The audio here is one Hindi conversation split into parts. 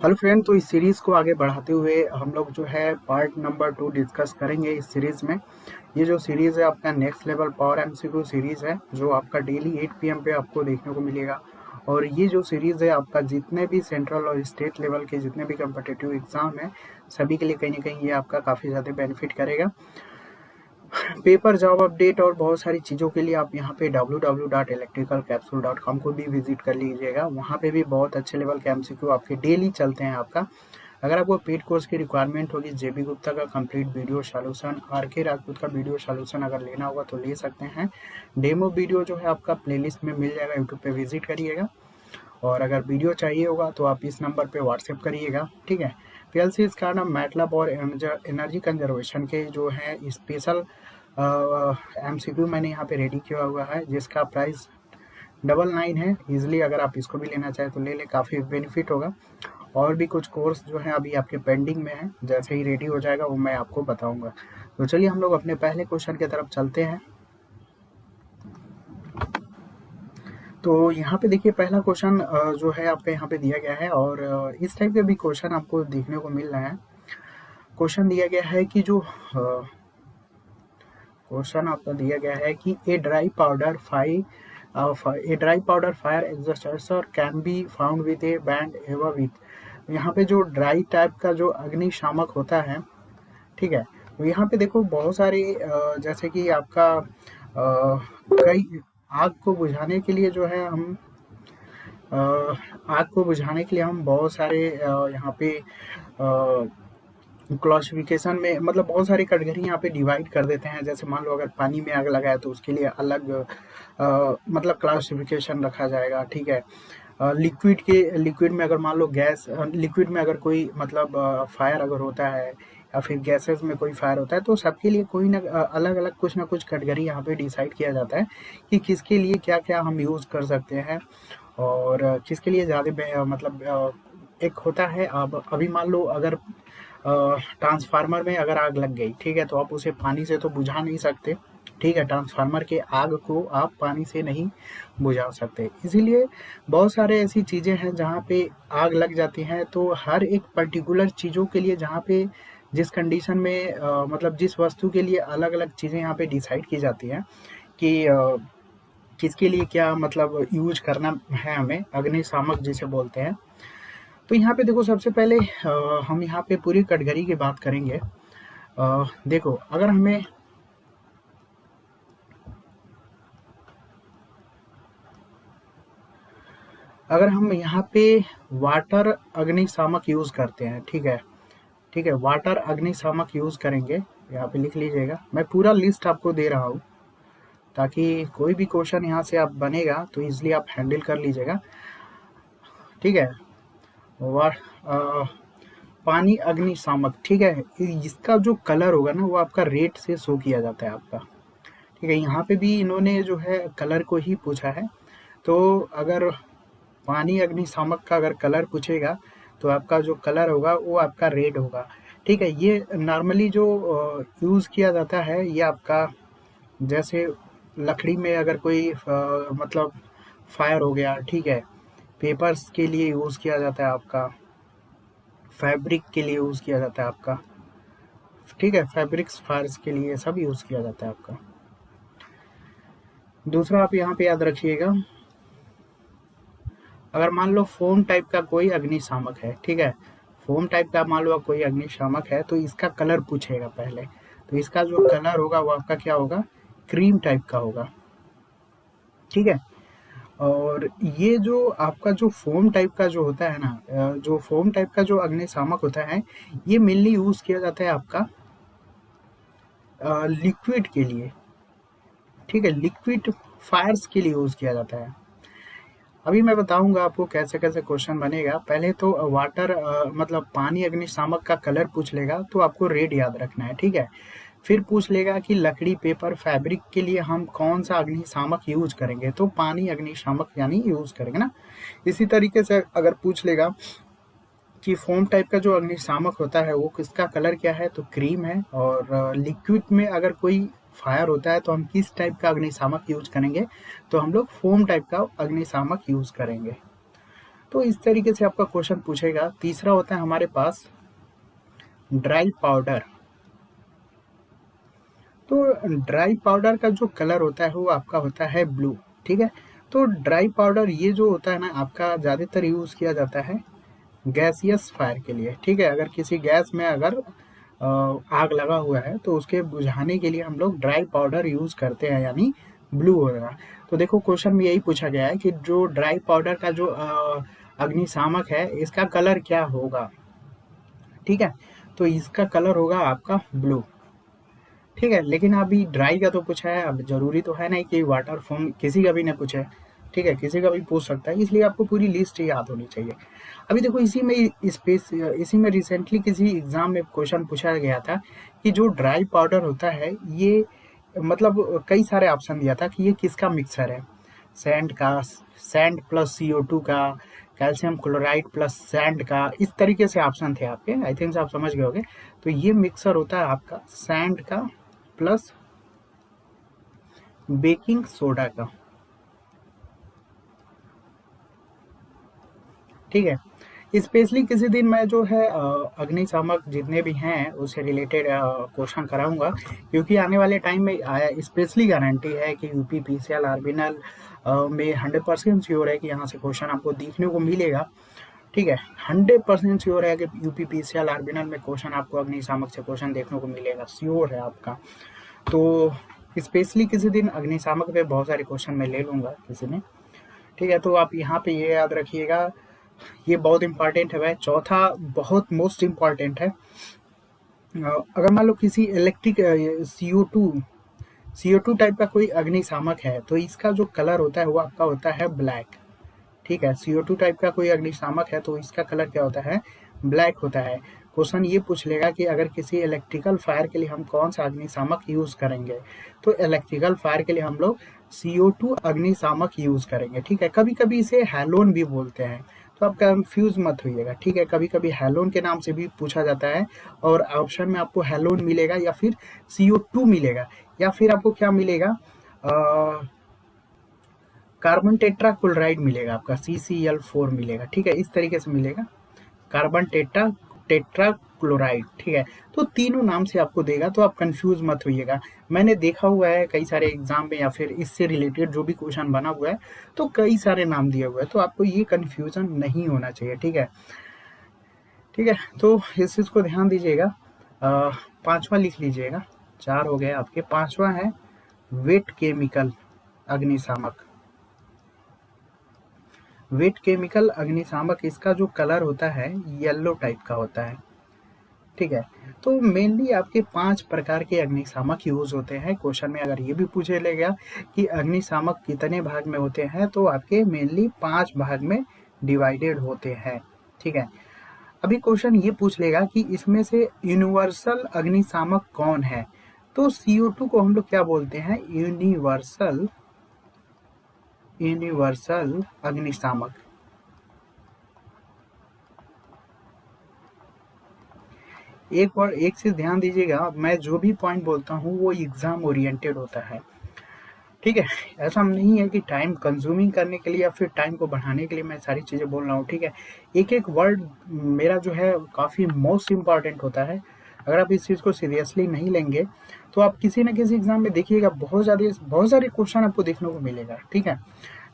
हेलो फ्रेंड, तो इस सीरीज़ को आगे बढ़ाते हुए हम लोग जो है पार्ट नंबर 2 डिस्कस करेंगे इस सीरीज़ में। ये जो सीरीज़ है आपका next level power MCQ series है, जो आपका डेली 8 पीएम पे आपको देखने को मिलेगा। और ये जो सीरीज़ है आपका जितने भी सेंट्रल और स्टेट लेवल के जितने भी कम्पिटिटिव एग्ज़ाम हैं, सभी के लिए कहीं न कहीं ये आपका काफ़ी ज़्यादा बेनिफिट करेगा। पेपर जॉब अपडेट और बहुत सारी चीज़ों के लिए आप यहाँ पे www.electricalcapsule.com को भी विजिट कर लीजिएगा। वहाँ पे भी बहुत अच्छे लेवल के एमसीक्यू आपके डेली चलते हैं आपका। अगर आपको पेड कोर्स की रिक्वायरमेंट होगी, जेबी गुप्ता का complete video solution, RK Rajput का वीडियो सॉल्यूशन अगर लेना होगा तो ले सकते हैं। डेमो वीडियो जो है आपका प्लेलिस्ट में मिल जाएगा, यूट्यूब पे विजिट करिएगा। और अगर वीडियो चाहिए होगा तो आप इस नंबर पे व्हाट्सएप करिएगा, ठीक है। पीएलसी इसका नाम मैटलब और एनर्जी कंजर्वेशन के जो है स्पेशल एमसीक्यू मैंने यहाँ पे रेडी किया हुआ है, जिसका प्राइस 99 है। इजीली अगर आप इसको भी लेना चाहें तो ले लें, काफ़ी बेनिफिट होगा। और भी कुछ कोर्स जो है अभी आपके पेंडिंग में है, जैसे ही रेडी हो जाएगा वो मैं आपको बताऊंगा। तो चलिए हम लोग अपने पहले क्वेश्चन की तरफ चलते हैं। तो यहाँ पे देखिए पहला क्वेश्चन जो है आपका यहाँ पे दिया गया है, और इस टाइप के भी क्वेश्चन आपको देखने को मिल रहा है। क्वेश्चन दिया गया है कि जो क्वेश्चन आपका दिया गया है कि a dry powder fire extinguisher can be found with a band ever with. यहाँ पे जो ड्राई टाइप का जो अग्निशामक होता है, ठीक है। तो यहाँ पे देखो बहुत सारे जैसे कि आपका कई आग को बुझाने के लिए जो है हम आग को बुझाने के लिए हम बहुत सारे यहाँ पे क्लासिफिकेशन में मतलब बहुत सारी कैटेगरी यहाँ पे डिवाइड कर देते हैं। जैसे मान लो अगर पानी में आग लगा है तो उसके लिए अलग मतलब क्लासिफिकेशन रखा जाएगा, ठीक है। लिक्विड में अगर मान लो गैस लिक्विड में अगर कोई मतलब फायर अगर होता है या फिर गैसेस में कोई फायर होता है, तो सबके लिए कोई ना अलग अलग कुछ ना कुछ कैटेगरी यहाँ पे डिसाइड किया जाता है कि किसके लिए क्या क्या हम यूज़ कर सकते हैं और किसके लिए ज़्यादा मतलब एक होता है। अब अभी मान लो अगर ट्रांसफार्मर में अगर आग लग गई, ठीक है, तो आप उसे पानी से तो बुझा नहीं सकते, ठीक है। ट्रांसफार्मर के आग को आप पानी से नहीं बुझा सकते, इसीलिए बहुत सारे ऐसी चीज़ें हैं जहाँ पे आग लग जाती हैं। तो हर एक पर्टिकुलर चीज़ों के लिए जहाँ पे जिस कंडीशन में मतलब जिस वस्तु के लिए अलग अलग चीज़ें यहाँ पे डिसाइड की जाती हैं कि किसके लिए क्या मतलब यूज करना है, हमें अग्निशामक जिसे बोलते हैं। तो यहाँ पे देखो सबसे पहले हम यहाँ पे पूरी कैटेगरी की बात करेंगे। देखो अगर हम यहाँ पे वाटर अग्निशामक यूज करते हैं, ठीक है, ठीक है, वाटर अग्निशामक यूज करेंगे। यहाँ पे लिख लीजिएगा, मैं पूरा लिस्ट आपको दे रहा हूँ ताकि कोई भी क्वेश्चन यहाँ से आप बनेगा तो इसलिए आप हैंडल कर लीजिएगा, ठीक है। वा पानी अग्निशामक, ठीक है, इसका जो कलर होगा ना वो आपका रेट से शो किया जाता है आपका, ठीक है। यहाँ पे भी इन्होंने जो है कलर को ही पूछा है। तो अगर पानी अग्निशामक का अगर कलर पूछेगा तो आपका जो कलर होगा वो आपका रेड होगा, ठीक है। ये नॉर्मली जो यूज़ किया जाता है ये आपका जैसे लकड़ी में अगर कोई मतलब फायर हो गया, ठीक है, पेपर्स के लिए यूज़ किया जाता है आपका, फैब्रिक के लिए यूज़ किया जाता है आपका, ठीक है, फैब्रिक्स फायर्स के लिए सब यूज़ किया जाता है आपका। दूसरा आप यहाँ पे याद रखिएगा, अगर मान लो फोम टाइप का कोई अग्निशामक है, ठीक है, फोम टाइप का मान लो कोई अग्निशामक है तो इसका कलर पूछेगा पहले। तो इसका जो कलर होगा वो आपका क्या होगा, क्रीम टाइप का होगा, ठीक है। और ये जो आपका जो फोम टाइप का जो होता है ना, जो फोम टाइप का जो अग्निशामक होता है, ये मेनली यूज किया जाता है आपका लिक्विड के लिए, ठीक है, लिक्विड फायर्स के लिए यूज किया जाता है। अभी मैं बताऊंगा आपको कैसे कैसे क्वेश्चन बनेगा। पहले तो वाटर मतलब पानी अग्निशामक का कलर पूछ लेगा तो आपको रेड याद रखना है, ठीक है। फिर पूछ लेगा कि लकड़ी पेपर फैब्रिक के लिए हम कौन सा अग्निशामक यूज करेंगे, तो पानी अग्निशामक यानी यूज करेंगे ना। इसी तरीके से अगर पूछ लेगा कि फोम टाइप का जो अग्निशामक होता है वो किसका कलर क्या है, तो क्रीम है। और लिक्विड में अगर कोई फायर होता है तो हम किस टाइप का अग्निशामक यूज करेंगे, तो हम लोग फोम टाइप का अग्निशामक यूज करेंगे। तो इस तरीके से आपका क्वेश्चन पूछेगा। तीसरा होता है हमारे पास ड्राई पाउडर। तो ड्राई पाउडर का जो कलर होता है वो आपका होता है ब्लू, ठीक है। तो ड्राई पाउडर ये जो होता है ना आपका ज़्यादातर यूज़ किया जाता है गैसियस फायर के लिए, ठीक है। अगर किसी गैस में अगर आग लगा हुआ है तो उसके बुझाने के लिए हम लोग ड्राई पाउडर यूज़ करते हैं, यानी ब्लू होगा। तो देखो क्वेश्चन में यही पूछा गया है कि जो ड्राई पाउडर का जो अग्निशामक है इसका कलर क्या होगा, ठीक है। तो इसका कलर होगा आपका ब्लू, ठीक है। लेकिन अभी ड्राई का तो पूछा है, अब जरूरी तो है नहीं कि वाटर फॉर्म किसी का भी नहीं पूछे, ठीक है, किसी का भी पूछ सकता है, इसलिए आपको पूरी लिस्ट याद होनी चाहिए। अभी देखो इसी में रिसेंटली किसी एग्जाम में क्वेश्चन पूछा गया था कि जो ड्राई पाउडर होता है ये मतलब कई सारे ऑप्शन दिया था कि ये किसका मिक्सर है, सैंड का, सैंड प्लस CO2 का, कैल्शियम क्लोराइड प्लस सैंड का, इस तरीके से ऑप्शन थे आपके। आई थिंक आप समझ गए होंगे। तो ये मिक्सर होता है आपका सैंड का प्लस बेकिंग सोडा का, ठीक है। स्पेशली किसी दिन मैं जो है अग्निशामक जितने भी हैं उससे रिलेटेड क्वेश्चन कराऊंगा, क्योंकि आने वाले टाइम में स्पेशली गारंटी है कि यूपी PCL आर्बिनल में 100% श्योर है कि यहाँ से क्वेश्चन आपको देखने को मिलेगा, ठीक है। 100% श्योर है कि यूपी PCL आर्बिनल में क्वेश्चन आपको अग्निशामक से क्वेश्चन देखने को मिलेगा, श्योर है आपका। तो स्पेशली किसी दिन अग्निशामक पे बहुत सारे क्वेश्चन मैं ले लूँगा किसी ने, ठीक है। तो आप यहाँ पे ये याद रखिएगा, ये बहुत इंपॉर्टेंट है भाई। चौथा बहुत मोस्ट इम्पॉर्टेंट है। अगर मान लो किसी इलेक्ट्रिक CO2 टाइप का कोई अग्निशामक है तो इसका जो कलर होता है वो आपका होता है ब्लैक, ठीक है। CO2 टाइप का कोई अग्निशामक है तो इसका कलर क्या होता है, ब्लैक होता है। क्वेश्चन ये पूछ लेगा कि अगर किसी इलेक्ट्रिकल फायर के लिए हम कौन सा अग्निशामक यूज करेंगे, तो इलेक्ट्रिकल फायर के लिए हम लोग CO2 अग्निशामक यूज करेंगे, ठीक है। कभी कभी इसे हैलोन भी बोलते हैं, तो आप कंफ्यूज मत होइएगा, ठीक है। कभी कभी हैलोन के नाम से भी पूछा जाता है और ऑप्शन में आपको हैलोन मिलेगा या फिर CO2 मिलेगा या फिर आपको क्या मिलेगा, कार्बन टेट्राक्लोराइड मिलेगा, आपका CCl4 मिलेगा, ठीक है। इस तरीके से मिलेगा कार्बन टेट्राक्लोराइड, ठीक है। तो तीनों नाम से आपको देगा, तो आप कंफ्यूज मत होइएगा। मैंने देखा हुआ है कई सारे एग्जाम में या फिर इससे रिलेटेड जो भी क्वेश्चन बना हुआ है तो कई सारे नाम दिए हुए हैं, तो आपको ये कंफ्यूजन नहीं होना चाहिए, ठीक है, ठीक है। तो इस चीज को ध्यान दीजिएगा। पांचवा लिख लीजिएगा, 4 हो गए आपके। पांचवा है वेट केमिकल अग्निशामक। वेट केमिकल अग्निशामक, इसका जो कलर होता है येलो टाइप का होता है, ठीक है। तो मेनली आपके 5 प्रकार के अग्निशामक यूज होते हैं। क्वेश्चन में अगर ये भी पूछे गया कि अग्निशामक कितने भाग में होते हैं, तो आपके मेनली 5 भाग में डिवाइडेड होते हैं, ठीक है। अभी क्वेश्चन ये पूछ लेगा कि इसमें से यूनिवर्सल अग्निशामक कौन है, तो CO2 को हम लोग क्या बोलते हैं, यूनिवर्सल अग्निशामक। एक और एक चीज ध्यान दीजिएगा, मैं जो भी पॉइंट बोलता हूँ वो एग्जाम ओरिएंटेड होता है, ठीक है। ऐसा नहीं है कि टाइम कंज्यूमिंग करने के लिए या फिर टाइम को बढ़ाने के लिए मैं सारी चीजें बोल रहा हूँ, ठीक है। एक एक वर्ड मेरा जो है काफी मोस्ट इम्पॉर्टेंट होता है। अगर आप इस चीज को सीरियसली नहीं लेंगे तो आप किसी न किसी एग्जाम में देखिएगा बहुत सारे क्वेश्चन आपको देखने को मिलेगा, ठीक है।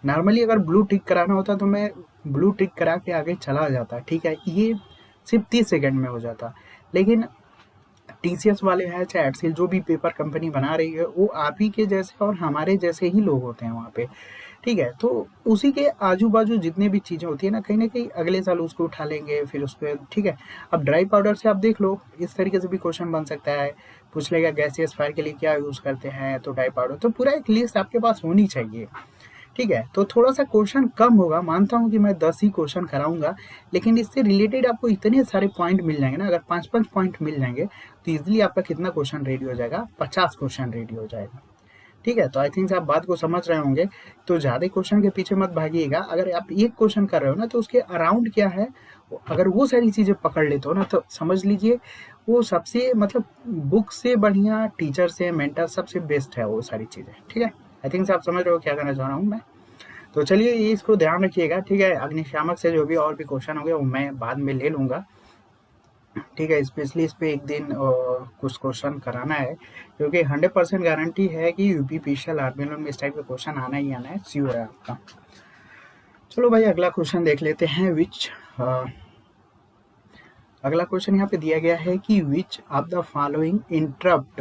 नॉर्मली अगर ब्लू टिक कराना होता तो मैं ब्लू टिक करा के आगे चला जाता, ठीक है, ये सिर्फ 30 सेकंड में हो जाता। लेकिन TCS वाले हैं चाहे HCL जो भी पेपर कंपनी बना रही है, वो आप ही के जैसे और हमारे जैसे ही लोग होते हैं वहाँ पे, ठीक है। तो उसी के आजू बाजू जितने भी चीजें होती है ना कहीं अगले साल उसको उठा लेंगे फिर उसको, ठीक है। अब ड्राई पाउडर से आप देख लो, इस तरीके से भी क्वेश्चन बन सकता है। पूछ लेगा गैसियस फायर के लिए क्या यूज करते हैं, तो ड्राई पाउडर। तो पूरा एक लिस्ट आपके पास होनी चाहिए, ठीक है। तो थोड़ा सा क्वेश्चन कम होगा, मानता हूँ कि मैं 10 ही क्वेश्चन कराऊंगा, लेकिन इससे रिलेटेड आपको इतने सारे पॉइंट मिल जाएंगे ना, अगर 5-5 पॉइंट मिल जाएंगे तो इजिली आपका कितना क्वेश्चन रेडी हो जाएगा, 50 क्वेश्चन रेडी हो जाएगा, ठीक है। तो आई थिंक आप बात को समझ रहे होंगे। तो ज्यादा क्वेश्चन के पीछे मत भागिएगा। अगर आप एक क्वेश्चन कर रहे हो ना तो उसके अराउंड क्या है, अगर वो सारी चीजें पकड़ लेते हो ना तो समझ लीजिए वो सबसे मतलब बुक से बढ़िया, टीचर से, मेंटर सबसे बेस्ट है वो सारी चीजें, ठीक है। आई थिंक आप समझ रहे हो क्या कहना चाह रहा हूँ मैं। तो चलिए ये इसको ध्यान रखिएगा, ठीक है। अग्निशामक से जो भी और भी क्वेश्चन होंगे वो मैं बाद में ले लूँगा, ठीक है। स्पेशली इस पे एक दिन कुछ क्वेश्चन कराना है, क्योंकि 100% गारंटी है कि यूपी पीसीएल आर्मी में इस टाइप का क्वेश्चन आना ही आना है, श्योर है आपका। चलो भाई अगला क्वेश्चन देख लेते हैं। अगला क्वेश्चन यहाँ पे दिया गया है कि which of the following interrupt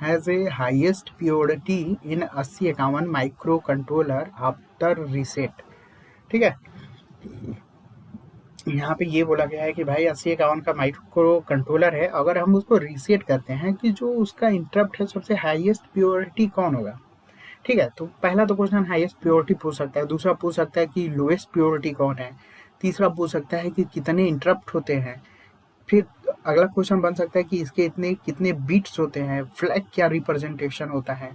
has a highest purity in 8051 micro controller after reset, ठीक है। यहाँ पे ये बोला गया है कि भाई 8051 का माइक्रो कंट्रोलर है, अगर हम उसको रीसेट करते हैं कि जो उसका इंटरप्ट है सबसे हाईएस्ट प्योरिटी कौन होगा, ठीक है। तो पहला तो क्वेश्चन हाईएस्ट प्योरिटी पूछ सकता है, दूसरा पूछ सकता है कि लोएस्ट प्योरिटी कौन है, तीसरा पूछ सकता है कि कितने इंटरप्ट होते हैं, फिर अगला क्वेश्चन बन सकता है कि इसके इतने कितने बीट्स होते हैं, फ्लैग क्या रिप्रेजेंटेशन होता है।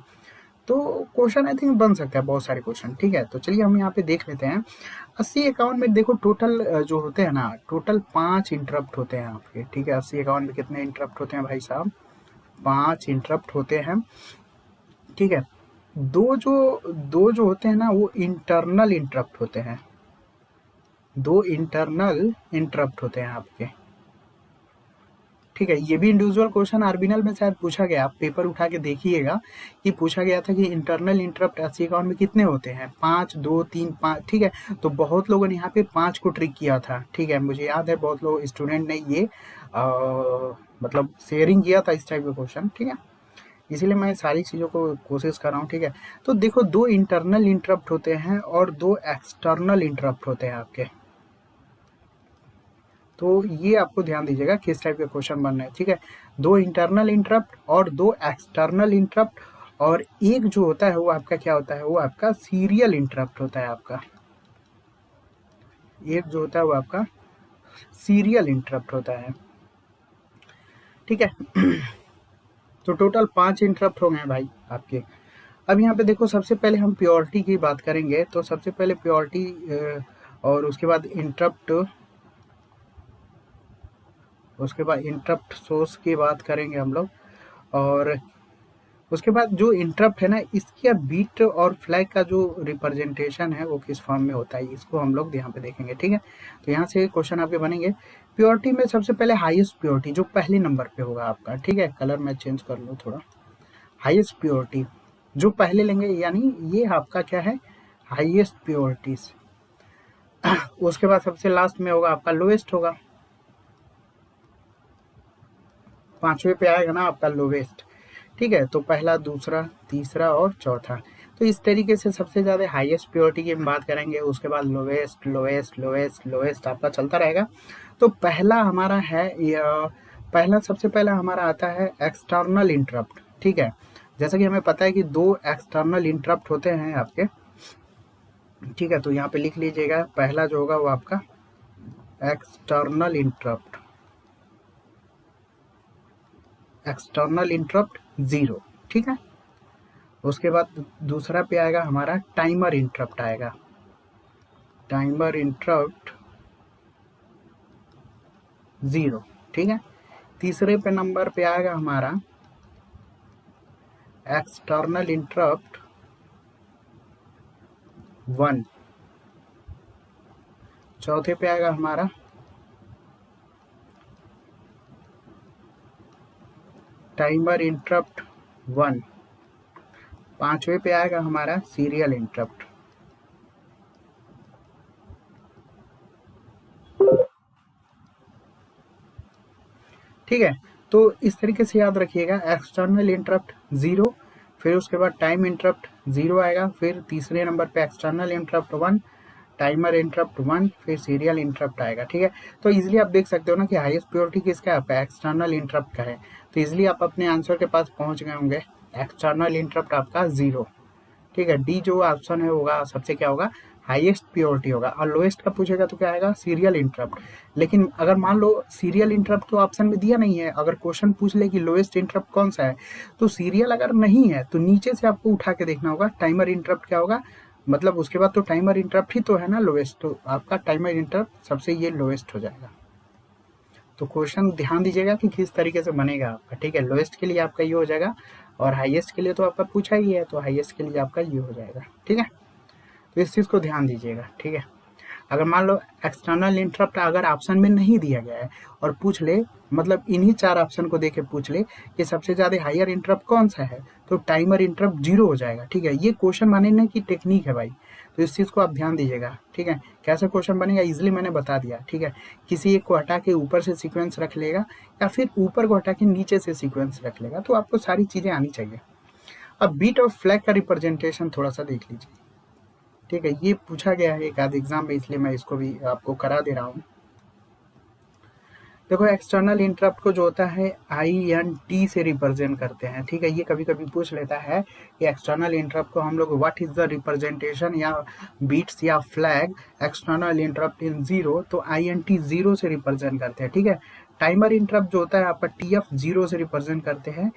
तो क्वेश्चन आई थिंक बन सकता है बहुत सारे क्वेश्चन, ठीक है। तो चलिए हम यहाँ पे देख लेते हैं। 8051 में देखो टोटल जो होते हैं ना, टोटल 5 इंटरप्ट होते हैं आपके, ठीक है। 8051 में कितने इंटरप्ट होते हैं भाई साहब, 5 इंटरप्ट होते हैं, ठीक है। दो जो होते हैं ना वो इंटरनल इंटरप्ट होते हैं, 2 इंटरनल इंटरप्ट होते हैं आपके, ठीक है। ये भी इंडिविजुअल क्वेश्चन आर्बिनल में शायद पूछा गया, आप पेपर उठा के देखिएगा कि पूछा गया था कि इंटरनल इंटरप्ट 8051 में कितने होते हैं, 5, 2, 3, 5, ठीक है। तो बहुत लोगों ने यहाँ पे 5 को ट्रिक किया था, ठीक है। मुझे याद है बहुत लोग स्टूडेंट ने ये मतलब शेयरिंग किया था इस टाइप का क्वेश्चन, ठीक है। इसीलिए मैं सारी चीज़ों को कोशिश कर रहा हूँ, ठीक है। तो देखो 2 इंटरनल इंटरप्ट होते हैं और 2 एक्सटर्नल इंटरप्ट होते हैं आपके, तो ये आपको ध्यान दीजिएगा किस टाइप के क्वेश्चन बन रहे हैं, ठीक है। 2 इंटरनल इंटरप्ट और 2 एक्सटर्नल इंटरप्ट, और एक जो होता है वो आपका क्या होता है, वो आपका सीरियल इंटरप्ट होता है आपका, एक जो होता है वो आपका सीरियल इंटरप्ट होता है, ठीक है। तो टोटल 5 इंटरप्ट हो गए भाई आपके। अब यहाँ पे देखो सबसे पहले हम प्योरिटी की बात करेंगे, तो सबसे पहले प्योरिटी और उसके बाद इंटरप्ट सोर्स की बात करेंगे हम लोग, और उसके बाद जो इंटरप्ट है ना इसका बीट और फ्लैग का जो रिप्रेजेंटेशन है वो किस फॉर्म में होता है, इसको हम लोग यहाँ पे देखेंगे, ठीक है। तो यहाँ से क्वेश्चन आपके बनेंगे। प्योरिटी में सबसे पहले हाईएस्ट प्योरिटी जो पहले नंबर पे होगा आपका, ठीक है। कलर मैं चेंज कर लूँ थोड़ा, हाईएस्ट प्योरिटी जो पहले लेंगे, यानी ये आपका क्या है, हाईएस्ट प्योरिटीज। उसके बाद सबसे लास्ट में होगा आपका लोएस्ट होगा, 5वें पे आएगा ना आपका लोवेस्ट, ठीक है। तो पहला, दूसरा, तीसरा और चौथा, तो इस तरीके से सबसे ज़्यादा हाईएस्ट प्योरिटी की हम बात करेंगे, उसके बाद लोवेस्ट लोवेस्ट लोवेस्ट लोवेस्ट आपका चलता रहेगा। तो पहला हमारा है सबसे पहला हमारा आता है एक्सटर्नल इंटरप्ट, ठीक है। जैसा कि हमें पता है कि 2 एक्सटर्नल इंटरप्ट होते हैं आपके, ठीक है। तो यहाँ पे लिख लीजिएगा, पहला जो होगा वो आपका एक्सटर्नल इंटरप्ट, एक्सटर्नल इंटरप्ट 0, ठीक है। उसके बाद दूसरा पे आएगा हमारा टाइमर इंटरप्ट आएगा, टाइमर इंटरप्ट 0, ठीक है। तीसरे पे नंबर पे आएगा हमारा एक्सटर्नल इंटरप्ट 1, चौथे पे आएगा हमारा टाइमर इंटरप्ट 1, 5वें पे आएगा हमारा सीरियल इंटरप्ट। ठीक है, तो इस तरीके से याद रखिएगा, एक्सटर्नल इंटरप्ट 0, फिर उसके बाद टाइम इंटरप्ट 0 आएगा, फिर तीसरे नंबर पे एक्सटर्नल इंटरप्ट 1, टाइमर इंटरप्ट 1, फिर सीरियल इंटरप्ट आएगा, ठीक है। तो इजीली आप देख सकते हो ना कि हाईएस्ट प्योरिटी किसका है, एक्सटर्नल इंटरप्ट का है। तो इजीली आप अपने आंसर के पास पहुंच गए होंगे, एक्सटर्नल इंटरप्ट आपका 0, ठीक है। डी जो ऑप्शन है होगा सबसे क्या होगा, हाईएस्ट प्योरिटी होगा, और लोएस्ट का पूछेगा तो क्या आएगा, सीरियल इंटरप्ट। लेकिन अगर मान लो सीरियल इंटरप्ट तो ऑप्शन में दिया नहीं है, अगर क्वेश्चन पूछ ले कि लोएस्ट इंटरप्ट कौन सा है, तो सीरियल अगर नहीं है तो नीचे से आपको उठा के देखना होगा टाइमर इंटरप्ट क्या होगा, मतलब उसके बाद तो टाइमर इंटरप्ट ही तो है ना लोएस्ट, तो आपका टाइमर इंटरप्ट सबसे ये लोएस्ट हो जाएगा। तो क्वेश्चन ध्यान दीजिएगा कि किस तरीके से बनेगा आपका, ठीक है। लोएस्ट के लिए आपका ये हो जाएगा, और हाईएस्ट के लिए तो आपका पूछा ही है, तो हाईएस्ट के लिए आपका ये हो जाएगा, ठीक है। तो इस चीज़ को ध्यान दीजिएगा, ठीक है। अगर मान लो एक्सटर्नल इंटरप्ट अगर ऑप्शन में नहीं दिया गया है और पूछ ले, मतलब इन्हीं 4 ऑप्शन को देके पूछ ले कि सबसे ज़्यादा हायर इंटरप्ट कौन सा है, तो टाइमर इंटरप्ट 0 हो जाएगा, ठीक है। ये क्वेश्चन बनाने की टेक्निक है भाई, तो इस चीज़ को आप ध्यान दीजिएगा, ठीक है। कैसे क्वेश्चन बनेगा इजिली मैंने बता दिया, ठीक है। किसी एक को हटा के ऊपर से सीक्वेंस रख लेगा या फिर ऊपर को हटा के नीचे से सीक्वेंस रख लेगा, तो आपको सारी चीज़ें आनी चाहिए। अब बीट और फ्लैग का रिप्रेजेंटेशन थोड़ा सा देख लीजिए, ठीक है। ये पूछा गया है एक आध एग्जाम में, इसलिए मैं इसको भी आपको करा दे रहा हूँ। देखो एक्सटर्नल इंटरप्ट को जो होता है INT से रिप्रेजेंट करते हैं, ठीक है। ये कभी कभी पूछ लेता है कि एक्सटर्नल इंटरप्ट को हम लोग व्हाट इज द रिप्रेजेंटेशन या बीट्स या फ्लैग एक्सटर्नल इंटरप्ट इन 0, तो INT 0 से रिप्रेजेंट करते हैं, ठीक है। टाइमर इंटरप्ट जो होता है आपका TF 0 से रिप्रेजेंट करते हैं,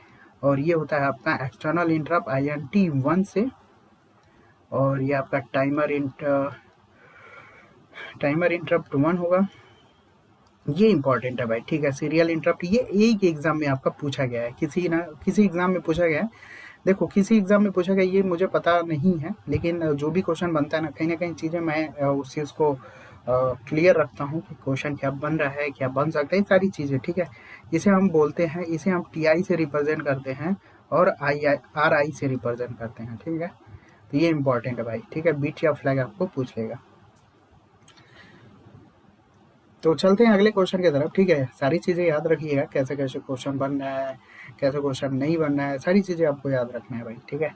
और ये होता है आपका एक्सटर्नल इंटरप्ट INT 1 से, और ये आपका टाइमर इंटरप्ट 1 होगा। ये इंपॉर्टेंट है भाई, ठीक है। सीरियल इंटरप्ट ये एक एग्जाम में आपका पूछा गया है, किसी एग्जाम में पूछा गया है। देखो किसी एग्जाम में पूछा गया ये मुझे पता नहीं है, लेकिन जो भी क्वेश्चन बनता है ना कहीं चीज़ें मैं उस चीज़ को क्लियर रखता हूँ कि क्वेश्चन क्या बन रहा है, क्या बन सकता है, सारी चीज़ें, ठीक है। इसे हम बोलते हैं, इसे हम TI से रिप्रेजेंट करते हैं और RI से रिप्रेजेंट करते हैं, ठीक है। तो ये इंपॉर्टेंट है भाई, ठीक है। बीट या फ्लैग आपको पूछ लेगा। तो चलते हैं अगले क्वेश्चन की तरफ, ठीक है। सारी चीज़ें याद रखिएगा, कैसे कैसे क्वेश्चन बन रहा है, कैसे क्वेश्चन नहीं बन रहा है, सारी चीज़ें आपको याद रखना है भाई, ठीक है।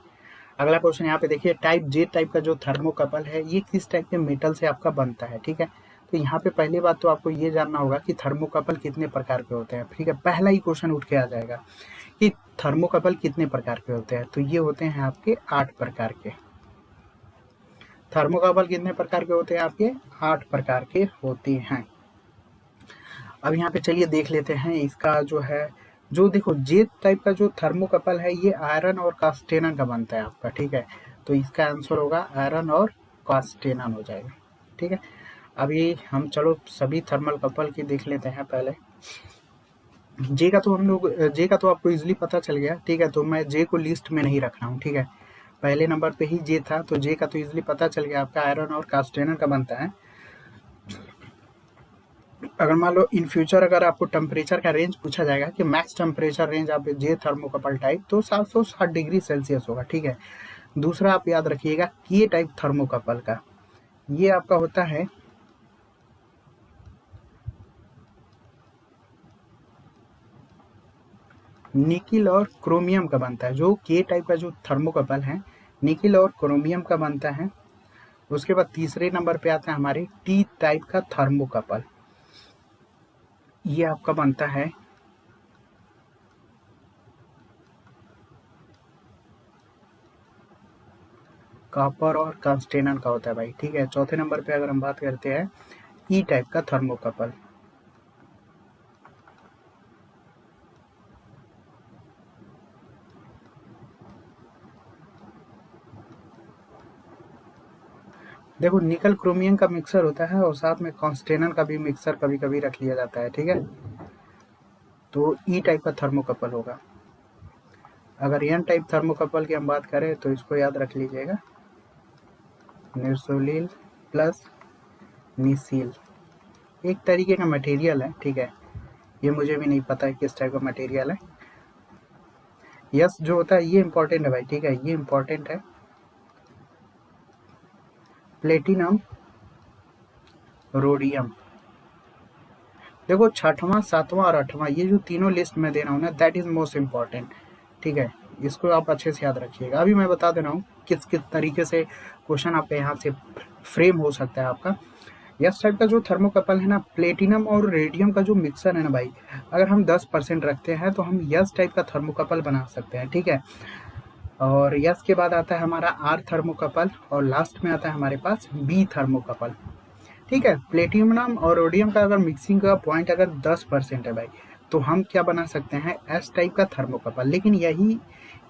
अगला क्वेश्चन यहाँ पे देखिए, टाइप J टाइप का जो थर्मोकपल है ये किस टाइप के मेटल से आपका बनता है, ठीक है। तो यहाँ पे पहली बात तो आपको ये जानना होगा कि थर्मोकपल कितने प्रकार के होते हैं, ठीक है। पहला ही क्वेश्चन उठ के आ जाएगा कि थर्मोकपल कितने प्रकार के होते हैं, तो ये होते हैं आपके 8 प्रकार के। थर्मोकपल कितने प्रकार के होते हैं आपके? 8 प्रकार के होते हैं। अब यहाँ पे चलिए देख लेते हैं इसका जो है, जो देखो J टाइप का जो थर्मोकपल है ये आयरन और कास्टेनन का बनता है आपका, ठीक है। तो इसका आंसर होगा आयरन और कास्टेनन हो जाएगा, ठीक है। अभी हम चलो सभी थर्मल कपल की देख लेते हैं। पहले J का तो आपको इजीली पता चल गया, ठीक है। तो मैं J को लिस्ट में नहीं रख रहा हूँ, ठीक है। पहले नंबर पे ही J था, तो J का तो इजीली पता चल गया आपका आयरन और कास्टेनन का बनता है। अगर मान लो इन फ्यूचर अगर आपको टेम्परेचर का रेंज पूछा जाएगा कि मैक्स टेम्परेचर रेंज आप J थर्मोकपल टाइप, तो 760 डिग्री सेल्सियस होगा, ठीक है। दूसरा आप याद रखिएगा K टाइप थर्मोकपल का, ये आपका होता है निकिल और क्रोमियम का बनता है। जो K टाइप का जो थर्मोकपल है निकिल और क्रोमियम का बनता है। उसके बाद तीसरे नंबर पे आता है हमारे T टाइप का थर्मोकपल, ये आपका बनता है कॉपर और कांस्टेनन का होता है भाई, ठीक है। चौथे नंबर पे अगर हम बात करते हैं E टाइप का थर्मोकपल, देखो निकल क्रोमियम का मिक्सर होता है और साथ में कांस्टेनन का भी मिक्सर कभी कभी रख लिया जाता है, ठीक है। तो E टाइप का थर्मोकपल होगा। अगर N टाइप थर्मोकपल की हम बात करें तो इसको याद रख लीजिएगा, निर्सोलिल प्लस निसील, एक तरीके का मटेरियल है, ठीक है। ये मुझे भी नहीं पता है किस टाइप का मटेरियल है। यस जो होता है ये इंपॉर्टेंट है भाई, ठीक है, ये इंपॉर्टेंट है। प्लेटिनम रोडियम, देखो 6वां 7वां और 8वां ये जो तीनों लिस्ट में दे रहा हूँ ना, दैट इज मोस्ट इम्पॉर्टेंट, ठीक है। इसको आप अच्छे से याद रखिएगा। अभी मैं बता दे रहा हूँ किस किस तरीके से क्वेश्चन आपके यहाँ से फ्रेम हो सकता है आपका। यस टाइप का जो थर्मोकपल है ना, प्लेटिनम और रेडियम का जो मिक्सर है ना भाई, अगर हम 10% रखते हैं तो हम यस टाइप का थर्मोकपल बना सकते हैं, ठीक है। और यस के बाद आता है हमारा आर थर्मोकपल और लास्ट में आता है हमारे पास बी थर्मोकपल, ठीक है। प्लेटिनम और रोडियम का अगर मिक्सिंग का पॉइंट अगर 10% है भाई, तो हम क्या बना सकते हैं एस टाइप का थर्मोकपल। लेकिन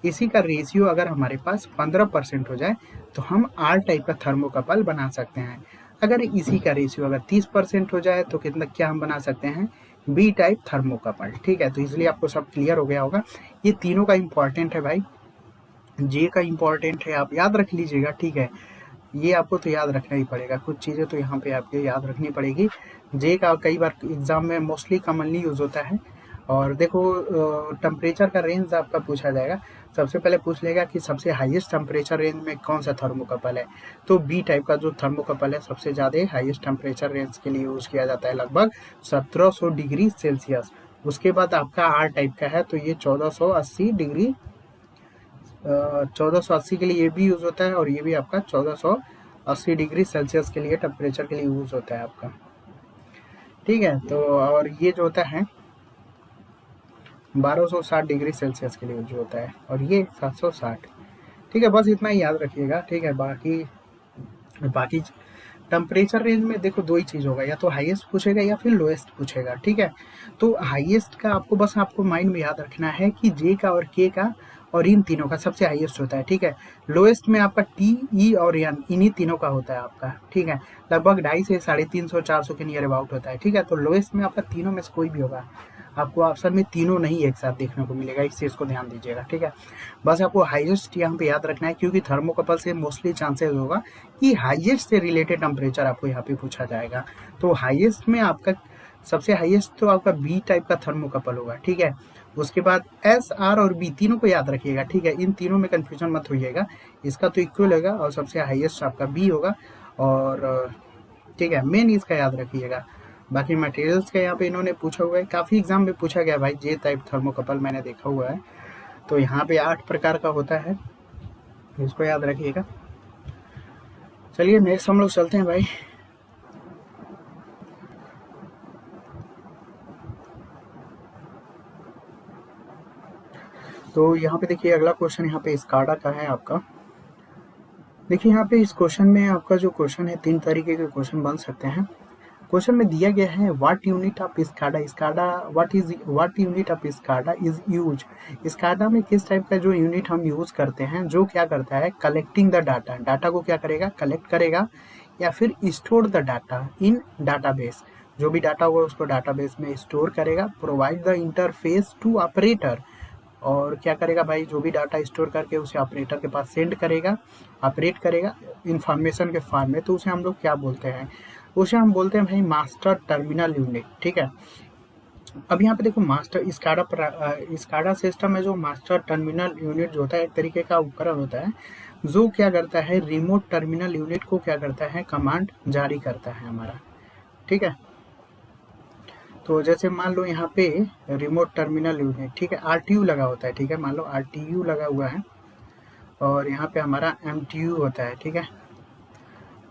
इसी का रेशियो अगर हमारे पास 15% हो जाए तो हम आर टाइप का थर्मोकपल बना सकते हैं। अगर इसी का रेशियो अगर 30% हो जाए तो क्या हम बना सकते हैं बी टाइप थर्मोकपल, ठीक है। तो इसलिए आपको सब क्लियर हो गया होगा। ये तीनों का इम्पॉर्टेंट है भाई, J का इम्पॉर्टेंट है, आप याद रख लीजिएगा, ठीक है। ये आपको तो याद रखना ही पड़ेगा, कुछ चीज़ें तो यहाँ पे आपको याद रखनी पड़ेगी। जे का कई बार एग्जाम में मोस्टली कॉमनली यूज होता है। और देखो टेम्परेचर का रेंज आपका पूछा जाएगा, सबसे पहले पूछ लेगा कि सबसे हाईएस्ट टेम्परेचर रेंज में कौन सा थर्मोकपल है। तो बी टाइप का जो थर्मोकपल है सबसे ज़्यादा हाईएस्ट टेम्परेचर रेंज के लिए यूज़ किया जाता है, लगभग 1700 डिग्री सेल्सियस। उसके बाद आपका आर टाइप का है, तो ये 1480 डिग्री 1480 के लिए ये भी यूज़ होता है, और ये भी आपका 1480 डिग्री सेल्सियस के लिए टेम्परेचर के लिए यूज़ होता है आपका। ठीक है, तो और ये जो होता है 1260 डिग्री सेल्सियस के लिए यूज होता है, और ये 760। ठीक है, बस इतना ही याद रखिएगा। ठीक है, बाकी बाकी टेम्परेचर रेंज में देखो दो ही चीज़ होगा, या तो हाईएस्ट पूछेगा या फिर लोएस्ट पूछेगा। ठीक है, तो हाईएस्ट का आपको माइंड में याद रखना है कि जे का और के का और इन तीनों का सबसे हाईएस्ट होता है। ठीक है, लोएस्ट में आपका टी, ई और एन, इन्हीं तीनों का होता है आपका। ठीक है, लगभग 250 से 350 400 के नियर अबाउट होता है। ठीक है, तो लोएस्ट में आपका तीनों में से कोई भी होगा, आपको ऑप्शन में तीनों नहीं एक साथ देखने को मिलेगा, इस चीज़ को ध्यान दीजिएगा। ठीक है, बस आपको हाईएस्ट यहाँ पे याद रखना है, क्योंकि थर्मोकपल से मोस्टली चांसेस होगा कि हाईएस्ट से रिलेटेड टेम्परेचर आपको यहाँ पे पूछा जाएगा। तो हाईएस्ट में आपका सबसे हाईएस्ट तो आपका बी टाइप का थर्मोकपल होगा। ठीक है, उसके बाद एस, आर और बी तीनों को याद रखिएगा। ठीक है, इन तीनों में कंफ्यूजन मत होइएगा, इसका तो इक्वल होगा और सबसे हाईएस्ट आपका बी होगा। और ठीक है, मेन इसका याद रखिएगा। बाकी मटेरियल्स का यहाँ पे इन्होंने पूछा हुआ है, काफ़ी एग्जाम में पूछा गया भाई, जे टाइप थर्मोकपल मैंने देखा हुआ है। तो यहाँ पे 8 प्रकार का होता है, इसको याद रखिएगा। चलिए नेक्स्ट हम लोग चलते हैं भाई। तो यहाँ पे देखिए अगला क्वेश्चन यहाँ पे स्काडा का है आपका। देखिए यहाँ पे इस क्वेश्चन में आपका जो क्वेश्चन है 3 तरीके के क्वेश्चन बन सकते हैं। क्वेश्चन में दिया गया है what unit of SCADA what unit of SCADA is use. SCADA में किस टाइप का जो यूनिट हम यूज करते हैं, जो क्या करता है, कलेक्टिंग द डाटा, डाटा को क्या करेगा, कलेक्ट करेगा, या फिर store the data in database, जो भी डाटा होगा उसको डाटाबेस में स्टोर करेगा, provide the interface to operator, और क्या करेगा भाई, जो भी डाटा स्टोर करके उसे ऑपरेटर के पास सेंड करेगा, ऑपरेट करेगा इंफॉर्मेशन के फॉर्म में, तो उसे हम लोग क्या बोलते हैं, उसे हम बोलते हैं भाई मास्टर टर्मिनल यूनिट। ठीक है, अब यहाँ पे देखो मास्टर स्काडा सिस्टम में जो मास्टर टर्मिनल यूनिट जो होता है एक तरीके का उपकरण होता है, जो क्या करता है, रिमोट टर्मिनल यूनिट को क्या करता है, कमांड जारी करता है हमारा। ठीक है, तो जैसे मान लो यहाँ पे रिमोट टर्मिनल यूनिट, ठीक है, आरटीयू लगा होता है। ठीक है, मान लो आरटीयू लगा हुआ है और यहाँ पे हमारा एमटीयू होता है। ठीक है,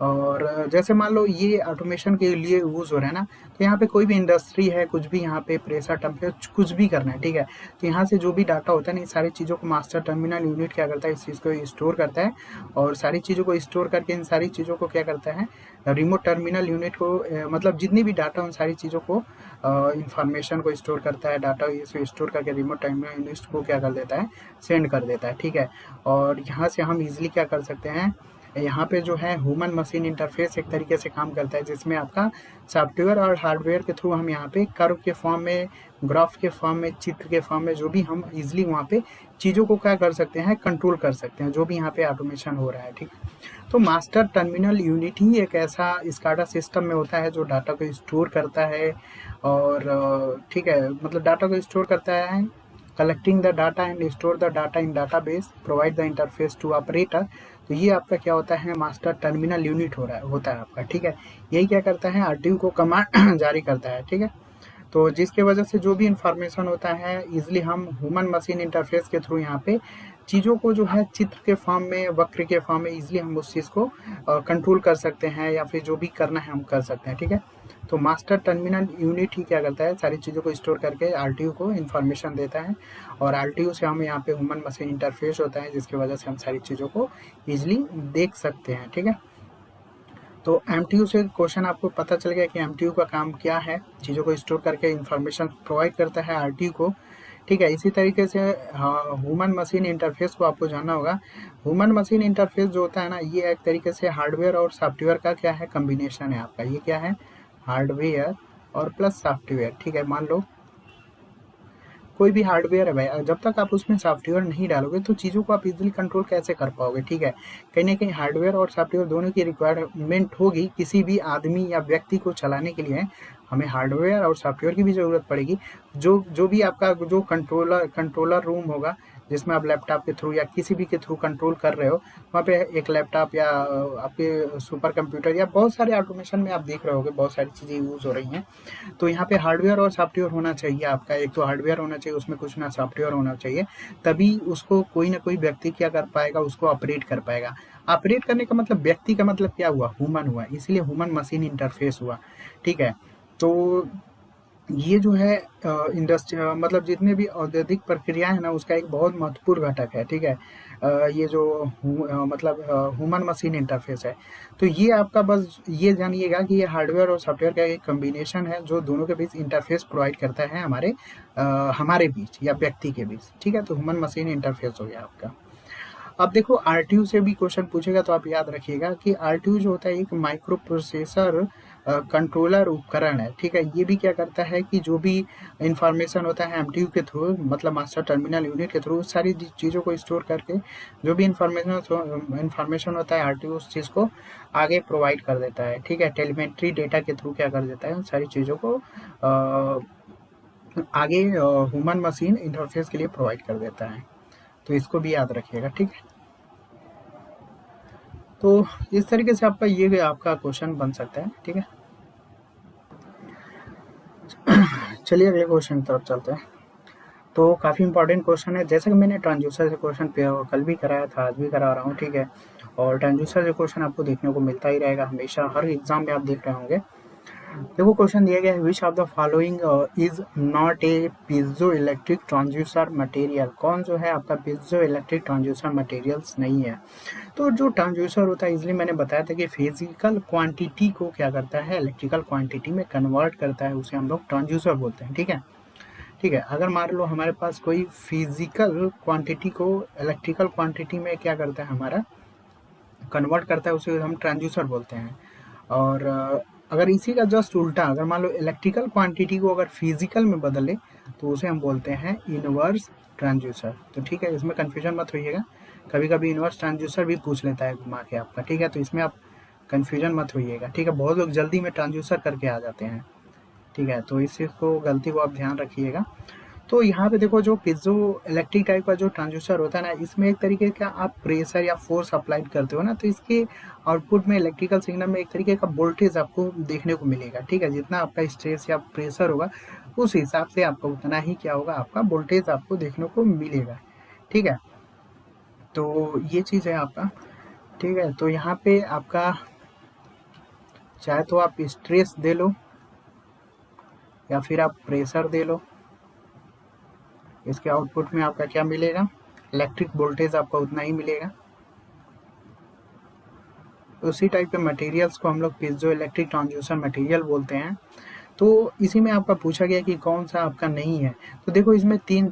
और जैसे मान लो ये ऑटोमेशन के लिए यूज़ हो रहा है ना, तो यहाँ पे कोई भी इंडस्ट्री है, कुछ भी यहाँ पे प्रेशर टेम्परेचर कुछ भी करना है। ठीक है, तो यहाँ से जो भी डाटा होता है ना, सारी चीज़ों को मास्टर टर्मिनल यूनिट क्या करता है, इस चीज़ को स्टोर करता है, और सारी चीज़ों को स्टोर करके इन सारी चीज़ों को क्या करता है, रिमोट टर्मिनल यूनिट को मतलब जितनी भी डाटा उन सारी चीज़ों को इंफॉर्मेशन को स्टोर करता है, डाटा इसे स्टोर करके रिमोट टर्मिनल यूनिट को क्या कर देता है, सेंड कर देता है। ठीक है, और यहाँ से हम इजिली क्या कर सकते हैं, यहाँ पे जो है ह्यूमन मशीन इंटरफेस एक तरीके से काम करता है, जिसमें आपका सॉफ्टवेयर और हार्डवेयर के थ्रू हम यहाँ पे कर्व के फॉर्म में, ग्राफ के फॉर्म में, चित्र के फॉर्म में, जो भी हम इजीली वहाँ पे चीज़ों को क्या कर सकते हैं, कंट्रोल कर सकते हैं, जो भी यहाँ पे ऑटोमेशन हो रहा है। ठीक है, तो मास्टर टर्मिनल यूनिट ही एक ऐसा स्काडा सिस्टम में होता है जो डाटा को स्टोर करता है, और ठीक है, मतलब डाटा को स्टोर करता है, collecting the data and store the data in database, provide the interface to operator. तो ये आपका क्या होता है, मास्टर टर्मिनल यूनिट होता है आपका। ठीक है, यही क्या करता है, आरटीयू को कमांड जारी करता है। ठीक है, तो जिसके वजह से जो भी इंफॉर्मेशन होता है इजिली हम ह्यूमन मशीन इंटरफेस के थ्रू यहाँ पे चीज़ों को जो है चित्र के फॉर्म में, वक्र के फॉर्म में इजिली हम उस चीज़ को कंट्रोल कर सकते हैं, या फिर जो भी करना है हम कर सकते हैं। ठीक है, तो मास्टर टर्मिनल यूनिट ही क्या करता है, सारी चीज़ों को स्टोर करके आरटीयू को इन्फॉर्मेशन देता है, और आरटीयू से हम यहाँ पे ह्यूमन मशीन इंटरफेस होता है, जिसकी वजह से हम सारी चीज़ों को ईजिली देख सकते हैं। ठीक है, तो एमटीयू से क्वेश्चन आपको पता चल गया कि एमटीयू का काम क्या है, चीज़ों को स्टोर करके इंफॉर्मेशन प्रोवाइड करता है आरटीयू को। ठीक है, इसी तरीके से ह्यूमन मशीन इंटरफेस को आपको जानना होगा। ह्यूमन मशीन इंटरफेस जो होता है ना, ये एक तरीके से हार्डवेयर और सॉफ्टवेयर का क्या है, कम्बिनेशन है आपका। ये क्या है, हार्डवेयर और प्लस सॉफ्टवेयर। ठीक है, मान लो कोई भी हार्डवेयर है भाई, जब तक आप उसमें सॉफ्टवेयर नहीं डालोगे तो चीज़ों को आप इजीली कंट्रोल कैसे कर पाओगे, ठीक है। कहीं ना कहीं हार्डवेयर और सॉफ्टवेयर दोनों की रिक्वायरमेंट होगी, किसी भी आदमी या व्यक्ति को चलाने के लिए हमें हार्डवेयर और सॉफ्टवेयर की भी ज़रूरत पड़ेगी। जो जो भी आपका जो कंट्रोलर रूम होगा, जिसमें आप लैपटॉप के थ्रू या किसी भी के थ्रू कंट्रोल कर रहे हो, वहाँ पे एक लैपटॉप या आपके सुपर कंप्यूटर या बहुत सारे ऑटोमेशन में आप देख रहे होगे बहुत सारी चीज़ें यूज़ हो रही हैं। तो यहाँ पे हार्डवेयर और सॉफ्टवेयर होना चाहिए आपका, एक तो हार्डवेयर होना चाहिए, उसमें कुछ ना सॉफ्टवेयर होना चाहिए, तभी उसको कोई ना कोई व्यक्ति क्या कर पाएगा, उसको ऑपरेट कर पाएगा। ऑपरेट करने का मतलब व्यक्ति का मतलब क्या हुआ, ह्यूमन हुआ, इसलिए ह्यूमन मशीन इंटरफेस हुआ, ठीक है। तो ये जो है इंडस्ट्री मतलब जितने भी औद्योगिक प्रक्रियाएं हैं ना, उसका एक बहुत महत्वपूर्ण घटक है, ठीक है। ये जो मतलब ह्यूमन मशीन इंटरफेस है, तो ये आपका बस ये जानिएगा कि ये हार्डवेयर और सॉफ्टवेयर का एक कॉम्बिनेशन है जो दोनों के बीच इंटरफेस प्रोवाइड करता है हमारे बीच या व्यक्ति के बीच, ठीक है। तो ह्यूमन मशीन इंटरफेस हो गया आपका। अब देखो आरटीयू से भी क्वेश्चन पूछेगा तो आप याद रखिएगा कि आरटीयू जो होता है एक माइक्रो प्रोसेसर कंट्रोलर उपकरण है, ठीक है। ये भी क्या करता है कि जो भी इंफॉर्मेशन होता है एमटीयू के थ्रू, मतलब मास्टर टर्मिनल यूनिट के थ्रू, सारी चीज़ों को स्टोर करके जो भी इंफॉर्मेशन होता है आरटीयू उस चीज़ को आगे प्रोवाइड कर देता है, ठीक है। टेलीमेट्री डेटा के थ्रू क्या कर देता है, उन सारी चीज़ों को आगे ह्यूमन मशीन इंटरफेस के लिए प्रोवाइड कर देता है। तो इसको भी याद रखिएगा, ठीक है। तो इस तरीके से आपका क्वेश्चन बन सकता है, ठीक है। चलिए अगले क्वेश्चन की तरफ चलते हैं। तो काफ़ी इंपॉर्टेंट क्वेश्चन है, जैसे कि मैंने ट्रांसड्यूसर से क्वेश्चन कल भी कराया था, आज भी करा रहा हूँ, ठीक है। और ट्रांसड्यूसर से क्वेश्चन आपको देखने को मिलता ही रहेगा, हमेशा हर एग्जाम में आप देख रहे होंगे। देखो क्वेश्चन दिया गया है, which of the following is not a piezo electric transducer material. कौन जो है आपका पीजो इलेक्ट्रिक ट्रांसड्यूसर मटेरियल्स नहीं है। तो जो ट्रांसड्यूसर होता है, इसलिए मैंने बताया था कि फिजिकल क्वांटिटी को क्या करता है, इलेक्ट्रिकल क्वांटिटी में कन्वर्ट करता है, उसे हम लोग ट्रांसड्यूसर बोलते हैं, ठीक है। ठीक है, अगर मान लो हमारे पास कोई फिजिकल क्वांटिटी को इलेक्ट्रिकल क्वांटिटी में क्या करता है, हमारा कन्वर्ट करता है, उसे हम ट्रांसड्यूसर बोलते हैं। और अगर इसी का जस्ट उल्टा, अगर मान लो इलेक्ट्रिकल क्वांटिटी को अगर फिजिकल में बदले तो उसे हम बोलते हैं इनवर्स ट्रांसड्यूसर। तो ठीक है, इसमें कन्फ्यूजन मत होइएगा, कभी कभी इनवर्स ट्रांसड्यूसर भी पूछ लेता है घुमा के आपका, ठीक है। तो इसमें आप कन्फ्यूजन मत होइएगा, ठीक है। बहुत लोग जल्दी में ट्रांसड्यूसर करके आ जाते हैं, ठीक है। तो इस गलती को आप ध्यान रखिएगा। तो यहाँ पे देखो, जो पिज़ो इलेक्ट्रिक टाइप का जो ट्रांसड्यूसर होता है ना, इसमें एक तरीके का आप प्रेशर या फोर्स अप्लाइड करते हो ना, तो इसके आउटपुट में इलेक्ट्रिकल सिग्नल में एक तरीके का वोल्टेज आपको देखने को मिलेगा, ठीक है। जितना आपका स्ट्रेस या प्रेशर होगा उस हिसाब से आपका उतना ही क्या होगा, आपका वोल्टेज आपको देखने को मिलेगा, ठीक है। तो ये चीज़ है आपका, ठीक है। तो यहाँ पे आपका चाहे तो आप स्ट्रेस दे लो या फिर आप प्रेशर दे लो, इसके आउटपुट में आपका क्या मिलेगा, इलेक्ट्रिक वोल्टेज आपका उतना ही मिलेगा। उसी टाइप के मटेरियल्स को हम लोग पीजो इलेक्ट्रिक ट्रांसड्यूसर मटेरियल बोलते हैं। तो इसी में आपका पूछा गया कि कौन सा आपका नहीं है। तो देखो इसमें तीन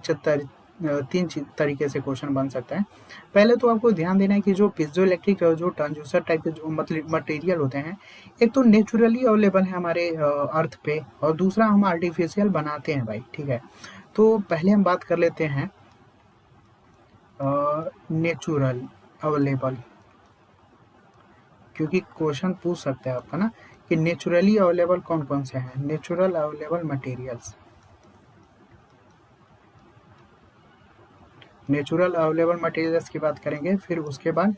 तरीके से क्वेश्चन बन सकता है। पहले तो आपको ध्यान देना है कि जो पीजो इलेक्ट्रिक जो ट्रांसड्यूसर टाइप के जो मटेरियल होते हैं, एक तो नेचुरली अवेलेबल है हमारे अर्थ पे, और दूसरा हम आर्टिफिशियल बनाते हैं भाई, ठीक है। तो पहले हम बात कर लेते हैं नेचुरल अवेलेबल, क्योंकि क्वेश्चन पूछ सकते हैं आपका ना कि नेचुरली अवेलेबल कौन कौन से हैं, natural available materials. Natural available materials की बात करेंगे, फिर उसके बाद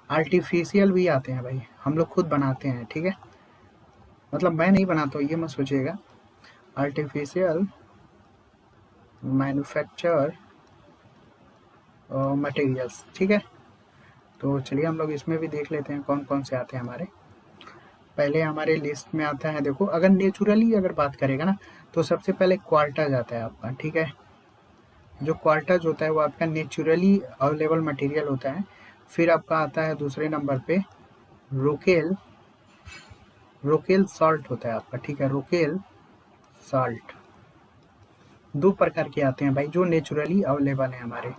आर्टिफिशियल भी आते हैं भाई, हम लोग खुद बनाते हैं, ठीक है। मतलब मैं नहीं बनाता हूँ, ये मत सोचिएगा, आर्टिफिशियल मैन्युफैक्चर मटेरियल्स, ठीक है। तो चलिए हम लोग इसमें भी देख लेते हैं कौन कौन से आते हैं हमारे। पहले हमारे लिस्ट में आता है, देखो अगर नेचुरली अगर बात करेगा ना, तो सबसे पहले क्वार्टाज आता है आपका, ठीक है। जो क्वार्टाज होता है वो आपका नेचुरली अवेलेबल मटेरियल होता है। फिर आपका आता है दूसरे नंबर पे रोकेल, रोकेल सॉल्ट होता है आपका, ठीक है। रोकेल सॉल्ट दो प्रकार के आते हैं भाई जो नेचुरली अवेलेबल है हमारे,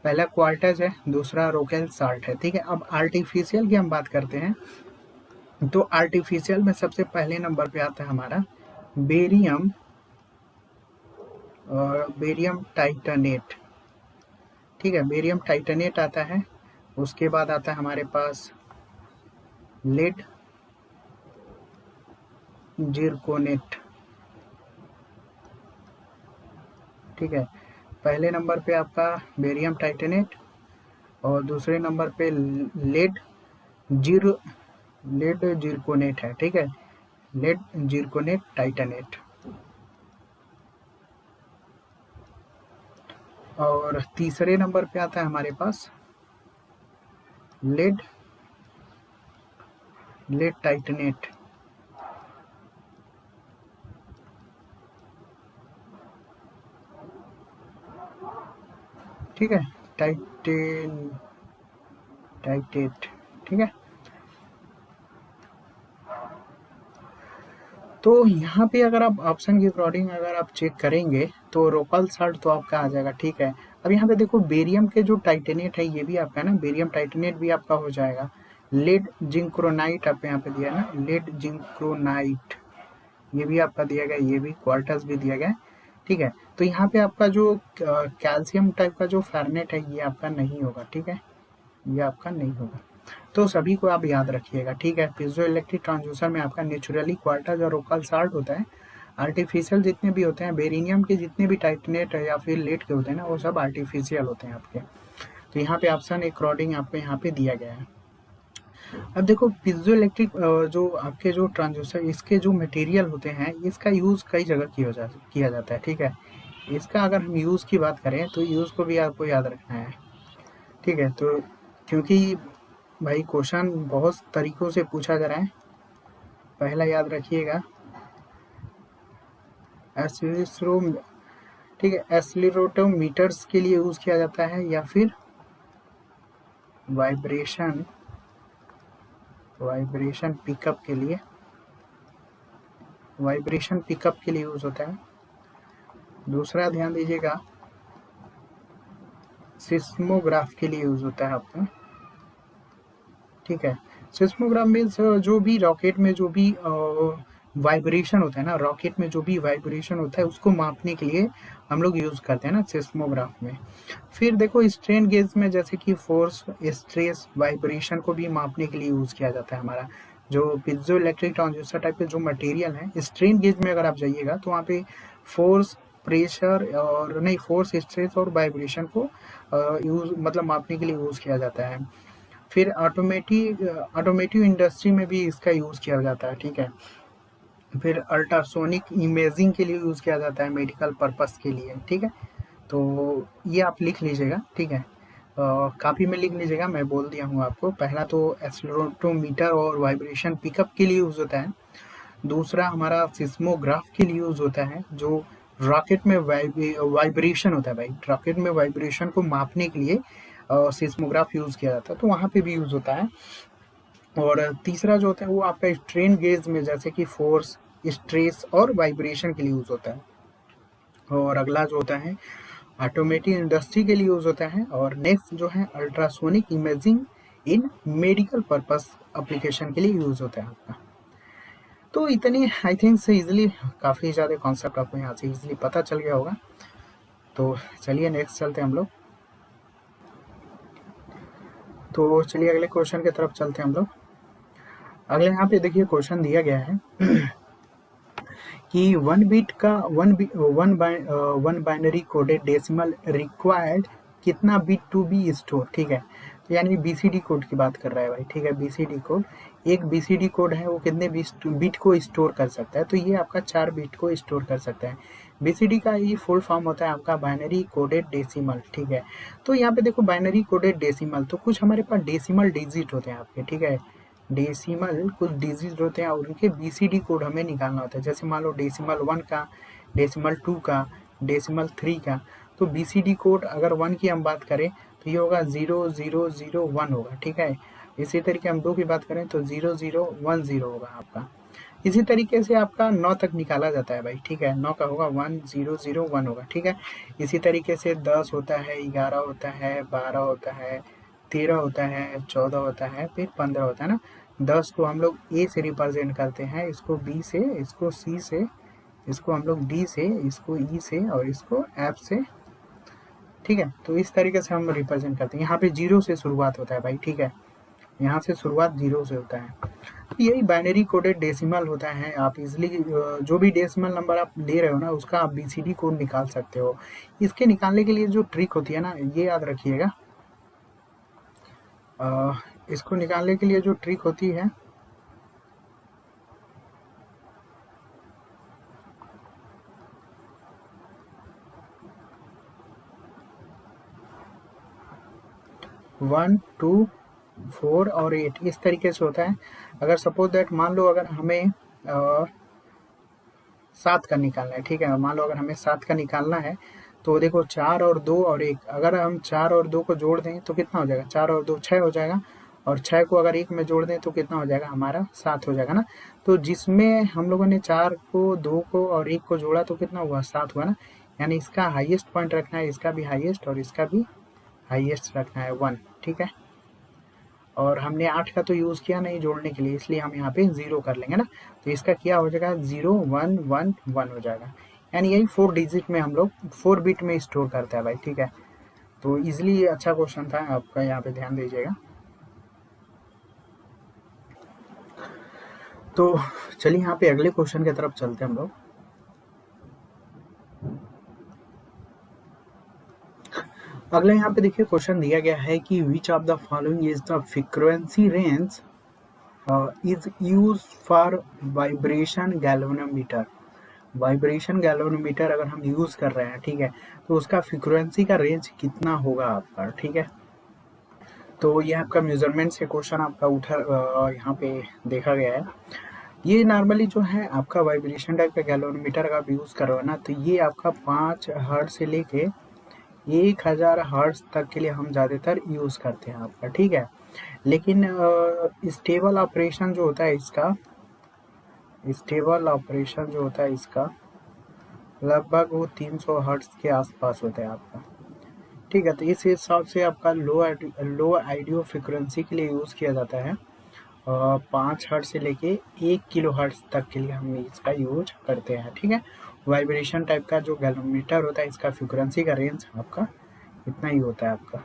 पहला क्वार्टाज है, दूसरा रोकेल सॉल्ट है, ठीक है। अब आर्टिफिशियल की हम बात करते हैं, तो आर्टिफिशियल में सबसे पहले नंबर पे आता है हमारा बेरियम बेरियम टाइटनेट, ठीक है, बेरियम टाइटनेट आता है। उसके बाद आता है हमारे पास लेड जिरकोनेट, ठीक है। पहले नंबर पे आपका बेरियम टाइटनेट और दूसरे नंबर पे जिर लेड जिरकोनेट है, ठीक है, लेड जिरकोनेट टाइटनेट। और तीसरे नंबर पे आता है हमारे पास लेड लेड टाइटनेट, ठीक है, टाइटेट, ठीक है। तो यहाँ पे अगर आप ऑप्शन के अकॉर्डिंग अगर आप चेक करेंगे तो रोकल साल्ट तो आपका आ जाएगा, ठीक है। अब यहाँ पे देखो बेरियम के जो टाइटेनेट है ये भी आपका ना, बेरियम टाइटेनेट भी आपका हो जाएगा। लेड जिंक्रोनाइट आपको यहाँ पे दिया है ना, लेड जिंक्रोनाइट, ये भी आपका दिया गया, ये भी क्वार्टर्स भी दिया गया है, ठीक है। तो यहाँ पे आपका जो कैल्शियम टाइप का जो फैरनेट है ये आपका नहीं होगा, ठीक है, ये आपका नहीं होगा। तो सभी को आप याद रखिएगा, ठीक है। पीजो इलेक्ट्रिक ट्रांसड्यूसर में आपका नेचुरली क्वार्टज और रोकल साल्ट होता है। आर्टिफिशियल जितने भी होते हैं, बेरिनियम के जितने भी टाइटनेट या फिर लेड के होते हैं ना, वो सब आर्टिफिशियल होते हैं आपके। तो यहाँ पे ऑप्शन अकॉर्डिंग आपको यहाँ पे दिया गया है। अब देखो पीजो इलेक्ट्रिक जो आपके जो ट्रांसड्यूसर इसके जो मटेरियल होते हैं, इसका यूज़ कई जगह किया जाता है, ठीक है। इसका अगर हम यूज़ की बात करें तो यूज़ को भी आपको याद रखना है, ठीक है। तो क्योंकि भाई क्वेश्चन बहुत तरीकों से पूछा जा रहा है, पहला याद रखिएगा एसिलो, ठीक है, एसिलेरोमीटर्स के लिए यूज़ किया जाता है या फिर वाइब्रेशन पिकअप के लिए, वाइब्रेशन पिकअप के लिए यूज़ होता है। दूसरा ध्यान दीजिएगा सिस्मोग्राफ के लिए यूज़ होता है आपका, ठीक है। सिस्मोग्राफ मीन्स जो भी रॉकेट में जो भी वाइब्रेशन होता है ना, रॉकेट में जो भी वाइब्रेशन होता है उसको मापने के लिए हम लोग यूज़ करते हैं ना सिस्मोग्राफ में। फिर देखो स्ट्रेन गेज में जैसे कि फोर्स, स्ट्रेस, वाइब्रेशन को भी मापने के लिए यूज़ किया जाता है हमारा जो पीजो इलेक्ट्रिक ट्रांसड्यूसर टाइप के जो मटेरियल है। स्ट्रेन गेज में अगर आप जाइएगा तो वहाँ पे फोर्स, प्रेशर और नहीं, फोर्स, स्ट्रेस और वाइब्रेशन को यूज़ मतलब मापने के लिए यूज़ किया जाता है। फिर ऑटोमेटिव इंडस्ट्री में भी इसका यूज़ किया जाता है, ठीक है। फिर अल्ट्रासोनिक इमेजिंग के लिए यूज़ किया जाता है, मेडिकल पर्पस के लिए, ठीक है। तो ये आप लिख लीजिएगा, ठीक है, कापी में लिख लीजिएगा, मैं बोल दिया हूँ आपको। पहला तो एक्सेलेरोमीटर और वाइब्रेशन पिकअप के लिए यूज़ होता है। दूसरा हमारा सिस्मोग्राफ के लिए यूज़ होता है, जो रॉकेट में वाइब्रेशन होता है भाई, रॉकेट में वाइब्रेशन को मापने के लिए सिस्मोग्राफ यूज़ किया जाता है, तो वहाँ पे भी यूज़ होता है। और तीसरा जो होता है वो आपका स्ट्रेन गेज में जैसे कि फोर्स, स्ट्रेस और वाइब्रेशन के लिए यूज़ होता है। और अगला जो होता है ऑटोमेटिव इंडस्ट्री के लिए यूज़ होता है। और नेक्स्ट जो है अल्ट्रासोनिक इमेजिंग इन मेडिकल पर्पस एप्लीकेशन के लिए यूज़ होता है आपका। तो इतनी आई थिंक से इजीली काफ़ी ज़्यादा कॉन्सेप्ट आपको यहाँ से इजीली पता चल गया होगा। तो चलिए नेक्स्ट चलते हैं हम लोग। तो चलिए अगले क्वेश्चन की तरफ चलते हैं हम लोग। अगले यहाँ पे देखिए क्वेश्चन दिया गया है कि one binary coded decimal required कितना बिट टू बी स्टोर, ठीक है। तो यानी बीसीडी कोड की बात कर रहा है भाई, ठीक है। बीसीडी कोड, एक बीसीडी कोड है वो कितने बिट को स्टोर कर सकता है, तो ये आपका 4 बिट को स्टोर कर सकता है। बीसीडी का ये फुल फॉर्म होता है आपका बाइनरी कोडेड डेसिमल, ठीक है। तो यहाँ पे देखो बाइनरी कोडेड डेसिमल, तो कुछ हमारे पास डेसिमल डिजिट होते हैं आपके, ठीक है। डेसिमल कुछ डिजिट होते हैं और उनके बीसीडी कोड हमें निकालना होता है। जैसे मान लो डेसिमल 1 का, डेसिमल 2 का, डेसिमल 3 का। तो बीसीडी कोड अगर 1 की हम बात करें तो ये होगा 0001 होगा, ठीक है। इसी तरीके हम 2 की बात करें तो 0010 होगा आपका। इसी तरीके से आपका 9 तक निकाला जाता है भाई, ठीक है। 9 का होगा 1001 होगा, ठीक है। इसी तरीके से 10 होता है, 11 होता है, 12 होता है, 13 होता है, 14 होता है, फिर 15 होता है ना। 10 को हम लोग ए से रिप्रेजेंट करते हैं, इसको बी से, इसको सी से, इसको हम लोग डी से, इसको ई से और इसको एफ से, ठीक है। तो इस तरीके से हम रिप्रेजेंट करते हैं। यहाँ पे 0 से शुरुआत होता है भाई, ठीक है, यहाँ से शुरुआत 0 से होता है। तो यही बाइनरी कोडेड डेसिमल होता है। आप इजिली जो भी डेसिमल नंबर आप ले रहे हो ना, उसका आप बीसीडी कोड निकाल सकते हो। इसके निकालने के लिए जो ट्रिक होती है ना, ये याद रखिएगा। इसको निकालने के लिए जो ट्रिक होती है, वन, टू, 4 और 8 इस तरीके से होता है। अगर सपोज दैट मान लो अगर हमें 7 का निकालना है, ठीक है, मान लो अगर हमें 7 का निकालना है, तो देखो 4 और 2 और 1, अगर हम 4 और 2 को जोड़ दें तो कितना हो जाएगा, 4 और 2 6 हो जाएगा, और 6 को अगर 1 में जोड़ दें तो कितना हो जाएगा हमारा, 7 हो जाएगा ना। तो जिसमें हम लोगों ने 4 को, 2 को और 1 को जोड़ा तो कितना हुआ, 7 हुआ ना। यानी इसका हाईएस्ट पॉइंट रखना है, इसका भी हाईएस्ट और इसका भी हाईएस्ट रखना है 1, ठीक है। और हमने 8 का तो यूज़ किया नहीं जोड़ने के लिए, इसलिए हम यहाँ पे 0 कर लेंगे ना। तो इसका क्या हो जाएगा, 0 1 1 1 हो जाएगा। यानी यही 4 डिजिट में हम लोग 4 बिट में स्टोर करते हैं भाई, ठीक है। तो इजिली अच्छा क्वेश्चन था आपका, यहाँ पे ध्यान दीजिएगा। तो चलिए यहाँ पे अगले क्वेश्चन की तरफ चलते हैं हम लोग। अगला यहाँ पे देखिए क्वेश्चन दिया गया है कि which of the following is the frequency range is use for vibration galvanometer. Vibration galvanometer अगर हम यूज़ कर रहे हैं, ठीक है, तो उसका फ्रीक्वेंसी का रेंज कितना होगा आपका, ठीक है। तो ये आपका मेजरमेंट से क्वेश्चन आपका उठा यहाँ पे देखा गया है। ये नॉर्मली जो है आपका वाइब्रेशन टाइप का गैल्वेनोमीटर अगर आप यूज़ करो ना, तो ये आपका 5 हर्ट्ज से लेके 1000 हर्ट्ज तक के लिए हम ज़्यादातर यूज़ करते हैं आपका, ठीक है। लेकिन स्टेबल ऑपरेशन जो होता है इसका, स्टेबल ऑपरेशन जो होता है इसका लगभग वो 300 हर्ट्ज के आसपास होता है आपका, ठीक है। तो इस हिसाब से आपका लो आइडियो फ्रिक्वेंसी के लिए यूज़ किया जाता है। 5 हर्ट्ज से लेके 1 किलो हर्ट्ज तक के लिए हम इसका यूज करते हैं, ठीक है। वाइब्रेशन टाइप का जो गैल्वेनोमीटर होता है, इसका फ्रिक्वेंसी का रेंज आपका इतना ही होता है आपका।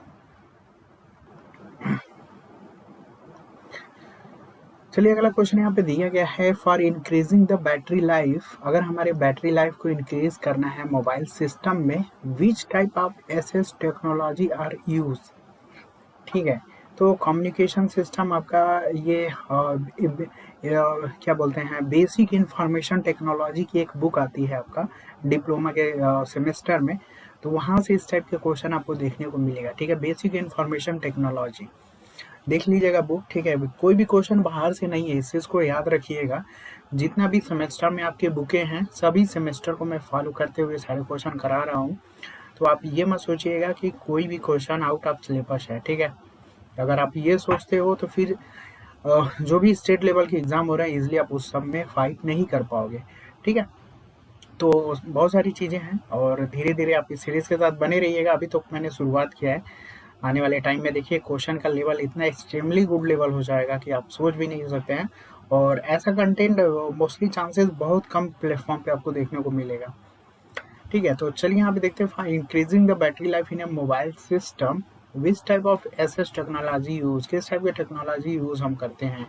चलिए अगला क्वेश्चन यहाँ पे दिया गया है, for increasing the battery life, अगर हमारे बैटरी लाइफ को इंक्रीज करना है मोबाइल सिस्टम में, which type of SS technology are use, ठीक है। तो कम्युनिकेशन सिस्टम आपका ये क्या बोलते हैं, बेसिक इंफॉर्मेशन टेक्नोलॉजी की एक बुक आती है आपका डिप्लोमा के सेमेस्टर में, तो वहाँ से इस टाइप के क्वेश्चन आपको देखने को मिलेगा, ठीक है। बेसिक इंफॉर्मेशन टेक्नोलॉजी देख लीजिएगा बुक, ठीक है। कोई भी क्वेश्चन बाहर से नहीं है, इस चीज़ को याद रखिएगा। जितना भी सेमेस्टर में आपके बुकें हैं, सभी सेमेस्टर को मैं फॉलो करते हुए सारे क्वेश्चन करा रहा हूँ। तो आप ये मत सोचिएगा कि कोई भी क्वेश्चन आउट ऑफ सिलेबस है, ठीक है। अगर आप ये सोचते हो तो फिर जो भी स्टेट लेवल के एग्ज़ाम हो रहे हैं, इजिली आप उस सब में फाइट नहीं कर पाओगे, ठीक है। तो बहुत सारी चीज़ें हैं और धीरे धीरे आप इस सीरीज़ के साथ बने रहिएगा। अभी तो मैंने शुरुआत किया है, आने वाले टाइम में देखिए क्वेश्चन का लेवल इतना एक्सट्रीमली गुड लेवल हो जाएगा कि आप सोच भी नहीं सकते हैं। और ऐसा कंटेंट मोस्टली चांसेस बहुत कम प्लेटफॉर्म पे आपको देखने को मिलेगा, ठीक है। तो चलिए यहाँ पे देखते हैं, increasing the battery life in A mobile system, which type of SS technology use, किस टाइप की टेक्नोलॉजी यूज हम करते हैं।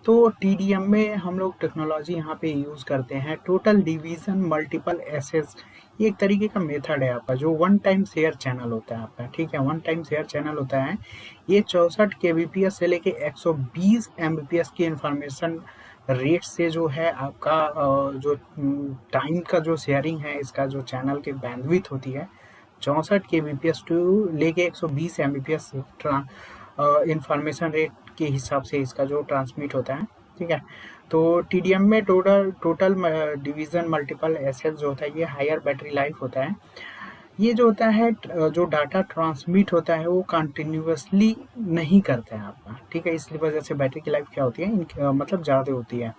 तो टीडीएम में हम लोग टेक्नोलॉजी यहाँ पे यूज़ करते हैं टोटल डिवीज़न मल्टीपल एसेस। ये एक तरीके का मेथड है आपका, जो वन टाइम शेयर चैनल होता है आपका, ठीक है। वन टाइम शेयर चैनल होता है ये 64 kbps से लेके 120 mbps की इंफॉर्मेशन रेट से जो है आपका जो टाइम का जो शेयरिंग है, इसका जो चैनल की बैंडविड्थ होती है 64 kbps टू लेके 120 mbps इंफॉर्मेशन रेट के हिसाब से इसका जो ट्रांसमिट होता है, ठीक है। तो टीडीएम में टोटल डिवीज़न मल्टीपल एसेस जो होता है, ये हायर बैटरी लाइफ होता है। ये जो होता है जो डाटा ट्रांसमिट होता है वो कंटिन्यूसली नहीं करता है आपका, ठीक है। इसलिए वजह से बैटरी की लाइफ क्या होती है, मतलब ज़्यादा होती है।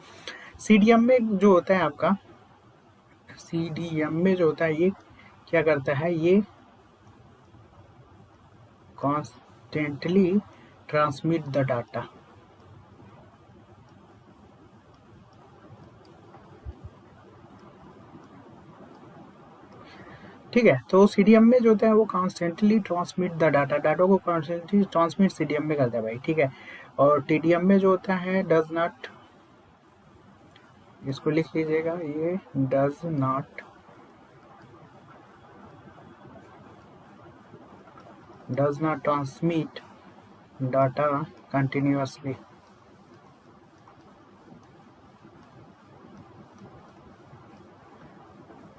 सीडीएम में जो होता है आपका, सीडीएम में जो होता है ये क्या करता है, ये कॉन्स्टेंटली ट्रांसमिट द डाटा, ठीक है। तो सीडीएम में जो होता है वो constantly transmit the data, data को कॉन्स्टेंटली ट्रांसमिट सीडीएम में करता है भाई, ठीक है। और टीडीएम में जो होता है डज नॉट, इसको लिख लीजिएगा, ये does not transmit data continuously.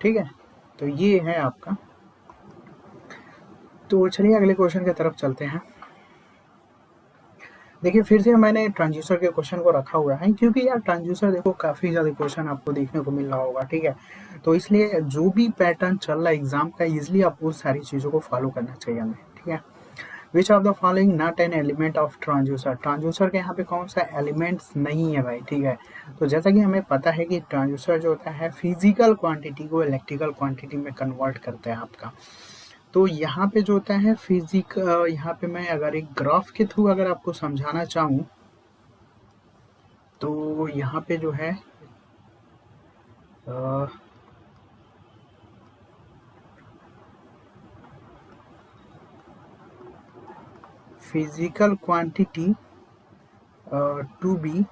ठीक है, तो ये है आपका। तो चलिए अगले क्वेश्चन की तरफ चलते हैं। देखिए फिर से मैंने ट्रांसड्यूसर के क्वेश्चन को रखा हुआ है, क्योंकि यार ट्रांसड्यूसर देखो काफ़ी ज़्यादा क्वेश्चन आपको देखने को मिल रहा होगा, ठीक है। तो इसलिए जो भी पैटर्न चल रहा है एग्जाम का, इजिली आपको सारी चीज़ों को फॉलो करना चाहिए हमें, ठीक है। Which of the following not an element of transducer, transducer के यहाँ पे कौन सा एलिमेंट्स नहीं है भाई, ठीक है। तो जैसा कि हमें पता है कि ट्रांसड्यूसर जो होता है फिजिकल क्वांटिटी को इलेक्ट्रिकल क्वांटिटी में कन्वर्ट करता है आपका। तो यहाँ पे जो होता है यहाँ पे मैं अगर एक ग्राफ के थ्रू अगर आपको समझाना चाहूँ, तो यहाँ पे जो है physical quantity to be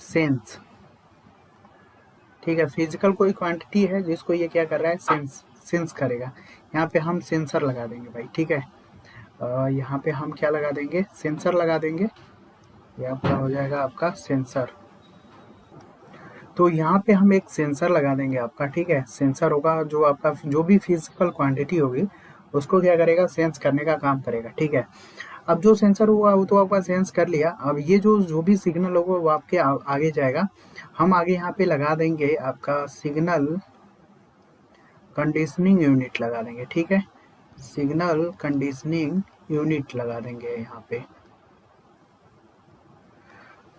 sense, ठीक है। फिजिकल कोई क्वांटिटी है जिसको ये क्या कर रहा है, सेंस करेगा। यहाँ पे हम सेंसर लगा देंगे भाई, ठीक है। यहाँ पे हम क्या लगा देंगे, सेंसर लगा देंगे। ये आपका हो जाएगा आपका सेंसर। तो यहाँ पे हम एक सेंसर लगा देंगे आपका, ठीक है। सेंसर होगा जो आपका जो भी फिजिकल क्वांटिटी होगी उसको क्या करेगा, सेंस करने का काम करेगा, ठीक है। अब जो सेंसर हुआ वो तो आपका सेंस कर लिया। अब ये जो भी सिग्नल होगा वो आपके आगे जाएगा। हम आगे यहाँ पे लगा देंगे आपका सिग्नल कंडीशनिंग यूनिट लगा देंगे, ठीक है। सिग्नल कंडीशनिंग यूनिट लगा देंगे यहाँ पे,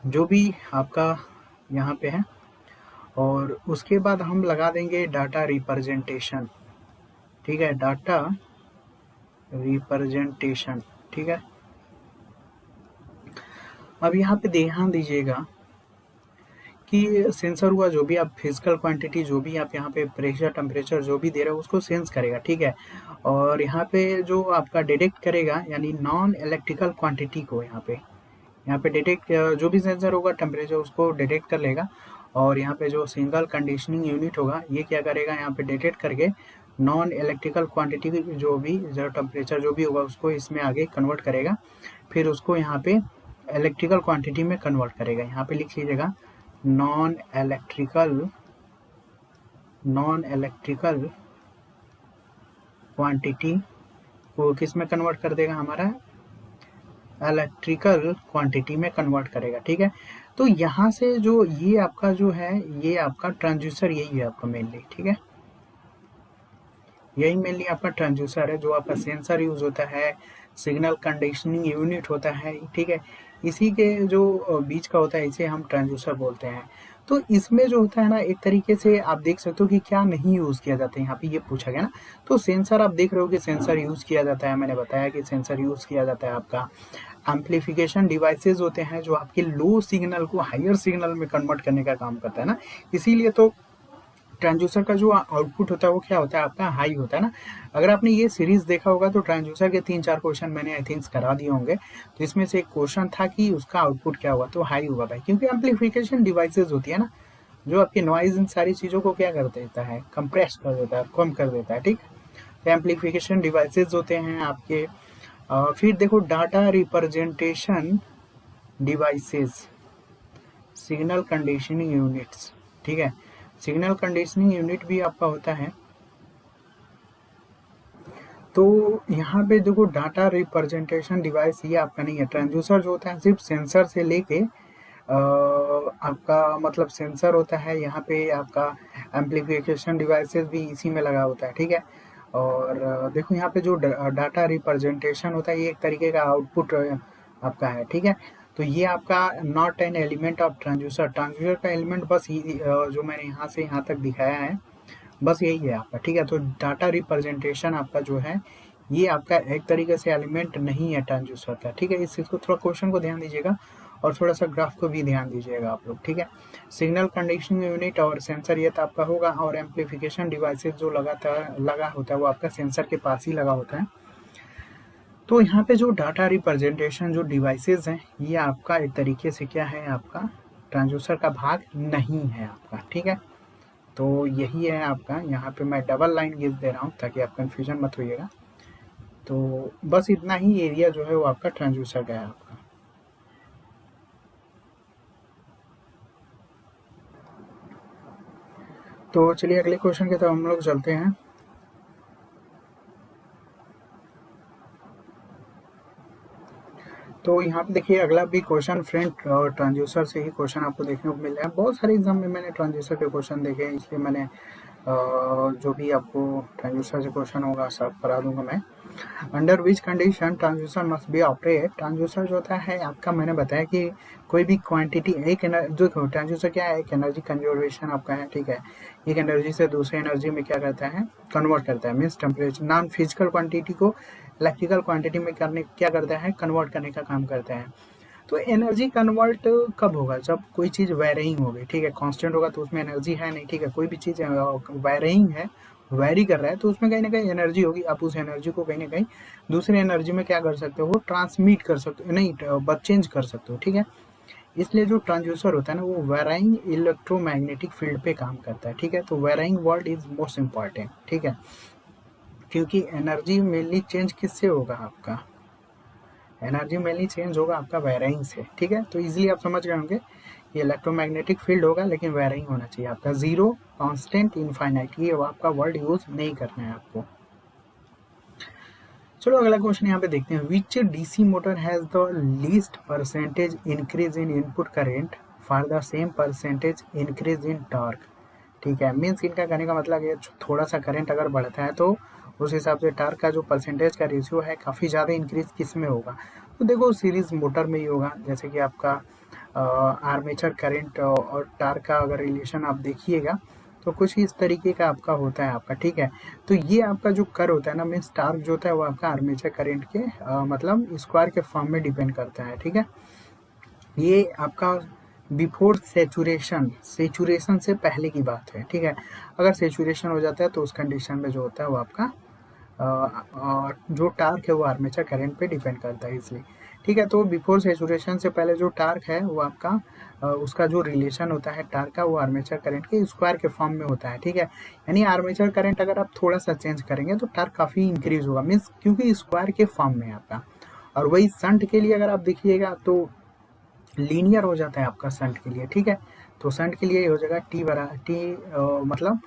जो भी आपका यहाँ पे है। और उसके बाद हम लगा देंगे डाटा रिप्रेजेंटेशन, ठीक है, डाटा रिप्रेजेंटेशन, ठीक है। अब यहाँ पे ध्यान दीजिएगा कि सेंसर हुआ जो भी आप फिजिकल क्वांटिटी, जो भी आप यहाँ पे प्रेशर टेम्परेचर जो भी दे रहे हो उसको सेंस करेगा, ठीक है। और यहाँ पे जो आपका डिटेक्ट करेगा यानी नॉन इलेक्ट्रिकल क्वांटिटी को यहाँ पे डिटेक्ट, जो भी सेंसर होगा टेम्परेचर उसको डिटेक्ट कर लेगा। और यहाँ पे जो सिंगल कंडीशनिंग यूनिट होगा ये क्या करेगा, यहाँ पे डिटेक्ट करके नॉन इलेक्ट्रिकल क्वांटिटी जो भी टेम्परेचर जो भी होगा उसको इसमें आगे कन्वर्ट करेगा, फिर उसको यहाँ पे इलेक्ट्रिकल क्वांटिटी में कन्वर्ट करेगा। यहाँ पे लिख लीजिएगा नॉन इलेक्ट्रिकल क्वांटिटी को किस में कन्वर्ट कर देगा, हमारा इलेक्ट्रिकल क्वांटिटी में कन्वर्ट करेगा, ठीक है। तो यहाँ से जो ये आपका जो है ये आपका ट्रांसड्यूसर यही है आपका मेनली, ठीक है। यही मेनली आपका ट्रांसड्यूसर है, जो आपका सेंसर यूज होता है, सिग्नल कंडीशनिंग यूनिट होता है, ठीक है। इसी के जो बीच का होता है इसे हम ट्रांसड्यूसर बोलते हैं। तो इसमें जो होता है ना, एक तरीके से आप देख सकते हो कि क्या नहीं यूज किया जाता है, यहाँ पे ये पूछा गया ना। तो सेंसर आप देख रहे हो कि सेंसर यूज किया जाता है, मैंने बताया कि सेंसर यूज किया जाता है आपका। एम्पलीफिकेशन डिवाइसेस होते हैं जो आपके लो सिग्नल को हायर सिग्नल में कन्वर्ट करने का काम करता है ना, इसीलिए तो ट्रांसड्यूसर का जो आउटपुट होता है वो क्या होता है आपका, हाई होता है ना। अगर आपने ये सीरीज देखा होगा तो ट्रांसड्यूसर के 3-4 क्वेश्चन मैंने आई थिंक करा दिए होंगे। तो इसमें से एक क्वेश्चन था कि उसका आउटपुट क्या होगा, तो हाई होगा भाई, क्योंकि एम्पलीफिकेशन डिवाइसेस होती है ना जो आपकी नॉइज इन सारी चीज़ों को क्या कर देता है, कंप्रेस कर देता है, कम कर देता है, ठीक है। तो एम्पलीफिकेशन डिवाइसेस होते हैं आपके। फिर देखो data representation devices, signal conditioning units, ठीक है। सिग्नल कंडीशनिंग यूनिट भी आपका होता है। तो यहाँ पे देखो डाटा रिप्रेजेंटेशन डिवाइस ये आपका नहीं है। ट्रांसड्यूसर जो होता है सिर्फ सेंसर से लेके आपका मतलब सेंसर होता है, यहाँ पे आपका एम्पलीफिकेशन डिवाइसेस भी इसी में लगा होता है, ठीक है। और देखो यहाँ पे जो डाटा रिप्रेजेंटेशन होता है ये एक तरीके का आउटपुट आपका है, ठीक है। तो ये आपका not an element of transducer, transducer का एलिमेंट बस जो मैंने यहाँ से यहाँ तक दिखाया है बस यही है आपका, ठीक है। तो डाटा रिप्रेजेंटेशन आपका जो है ये आपका एक तरीके से एलिमेंट नहीं है ट्रांसड्यूसर का, ठीक है। इस चीज़ को थोड़ा क्वेश्चन को ध्यान दीजिएगा। और थोड़ा सा ग्राफ को भी ध्यान दीजिएगा आप लोग, ठीक है। सिग्नल कंडीशनिंग यूनिट और सेंसर ये तो आपका होगा, और एम्पलीफिकेशन डिवाइसेस जो लगा होता है वो आपका सेंसर के पास ही लगा होता है। तो यहाँ पे जो डाटा रिप्रेजेंटेशन जो डिवाइसेस हैं ये आपका एक तरीके से क्या है, आपका ट्रांसड्यूसर का भाग नहीं है आपका, ठीक है। तो यही है आपका, यहाँ पे मैं डबल लाइन गिव दे रहा हूँ ताकि आप कंफ्यूजन मत होइएगा। तो बस इतना ही एरिया जो है वो आपका ट्रांसड्यूसर का है आपका। तो चलिए अगले क्वेश्चन की तरफ हम लोग चलते हैं। तो यहाँ पे देखिए अगला भी क्वेश्चन फ्रेंड ट्रांसड्यूसर से ही क्वेश्चन आपको देखने को मिल रहा है। बहुत सारे एग्जाम में मैंने ट्रांसड्यूसर के क्वेश्चन देखे हैं, इसलिए मैंने जो भी आपको ट्रांसड्यूसर से क्वेश्चन होगा सब करा दूंगा मैं। Under which condition transducer must be operate. Transducer जो होता है आपका, मैंने बताया कि कोई भी क्वांटिटी जो ट्रांसड्यूसर क्या है, एक एनर्जी कंजर्वेशन आपका है, ठीक है। एक एनर्जी से दूसरे एनर्जी में क्या करता है, कन्वर्ट करता है, means temperature non physical quantity को इलेक्ट्रिकल क्वांटिटी में क्या करता है, कन्वर्ट करने का काम करता है। तो एनर्जी कन्वर्ट कब होगा, जब कोई चीज़ वेरिंग होगी, ठीक है। कांस्टेंट होगा तो उसमें एनर्जी है नहीं, ठीक है। कोई भी चीज़ वेरिंग है, वेरी कर रहा है, तो उसमें कहीं ना कहीं एनर्जी होगी। आप उस एनर्जी को कहीं ना कहीं दूसरे एनर्जी में क्या कर सकते हो, वो ट्रांसमिट कर सकते हो, नहीं बट चेंज कर सकते हो, ठीक है। इसलिए जो ट्रांसड्यूसर होता है ना वो वेराइंग इलेक्ट्रोमैग्नेटिक फील्ड पे काम करता है, ठीक है। तो varying word is most important, ठीक है, क्योंकि एनर्जी मेनली चेंज किससे होगा, आपका एनर्जी मेनली चेंज होगा आपका वेराइंग से, ठीक है। तो इजीली आप समझ गए होंगे, ये इलेक्ट्रोमैग्नेटिक फील्ड होगा लेकिन वेराइंग होना चाहिए आपका, जीरो, कांस्टेंट, इनफाइनाइट, ये आपका वर्ड यूज नहीं करना है आपको। चलो अगला क्वेश्चन यहाँ पे देखते हैं। Which DC motor has the least percentage increase in input current for the same percentage increase in torque, ठीक है। मीन्स इनका कहने का मतलब ये थोड़ा सा करंट अगर बढ़ता है तो उस हिसाब से टार्क का जो परसेंटेज का रेशियो है काफ़ी ज़्यादा इंक्रीज किस में होगा, तो देखो सीरीज मोटर में ही होगा। जैसे कि आपका आर्मेचर करंट और टार्क का अगर रिलेशन आप देखिएगा तो कुछ इस तरीके का आपका होता है आपका, ठीक है। तो ये आपका जो कर होता है ना, मीन्स टार्क जो होता है वो आपका आर्मेचर करंट के मतलब स्क्वायर के फॉर्म में डिपेंड करता है, ठीक है। ये आपका बिफोर सेचुरेशन से पहले की बात है, ठीक है। अगर सेचुरेशन हो जाता है तो उस कंडीशन में जो होता है वो आपका जो टार्क है वो आर्मेचर करंट पे डिपेंड करता है, इसलिए, ठीक है। तो बिफोर सेचुरेशन से पहले जो टार्क है वो आपका उसका जो रिलेशन होता है टार्क का, वो आर्मेचर करंट के स्क्वायर के फॉर्म में होता है, ठीक है। यानी आर्मेचर करंट अगर आप थोड़ा सा चेंज करेंगे तो टार्क काफ़ी इंक्रीज होगा, मीन्स क्योंकि स्क्वायर के फॉर्म में है आपका। और वही शंट के लिए अगर आप देखिएगा तो लीनियर हो जाता है आपका शंट के लिए, ठीक है। तो शंट के लिए ये हो जाएगा मतलब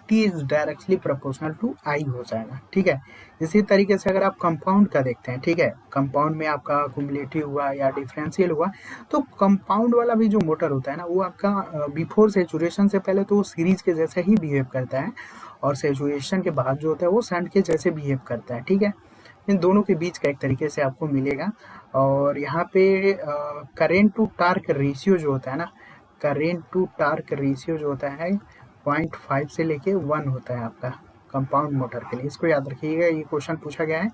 T is directly proportional to I हो जाएगा, ठीक है। इसी तरीके से अगर आप कंपाउंड का देखते हैं, ठीक है, कंपाउंड में आपका कुमुलेटिव हुआ या डिफरेंशियल हुआ, तो कंपाउंड वाला भी जो मोटर होता है ना वो आपका बिफोर सेचुरेशन से पहले तो वो सीरीज के जैसे ही बिहेव करता है, और सेचुरेशन के बाद जो होता है वो शंट के जैसे बिहेव करता है, ठीक है। इन दोनों के बीच का एक तरीके से आपको मिलेगा। और यहाँ पे करेंट टू टार्क रेशियो जो होता है ना, करेंट टू टार्क रेशियो जो होता है 0.5 से लेके 1 होता है आपका कंपाउंड मोटर के लिए। इसको याद रखिएगा, ये क्वेश्चन पूछा गया है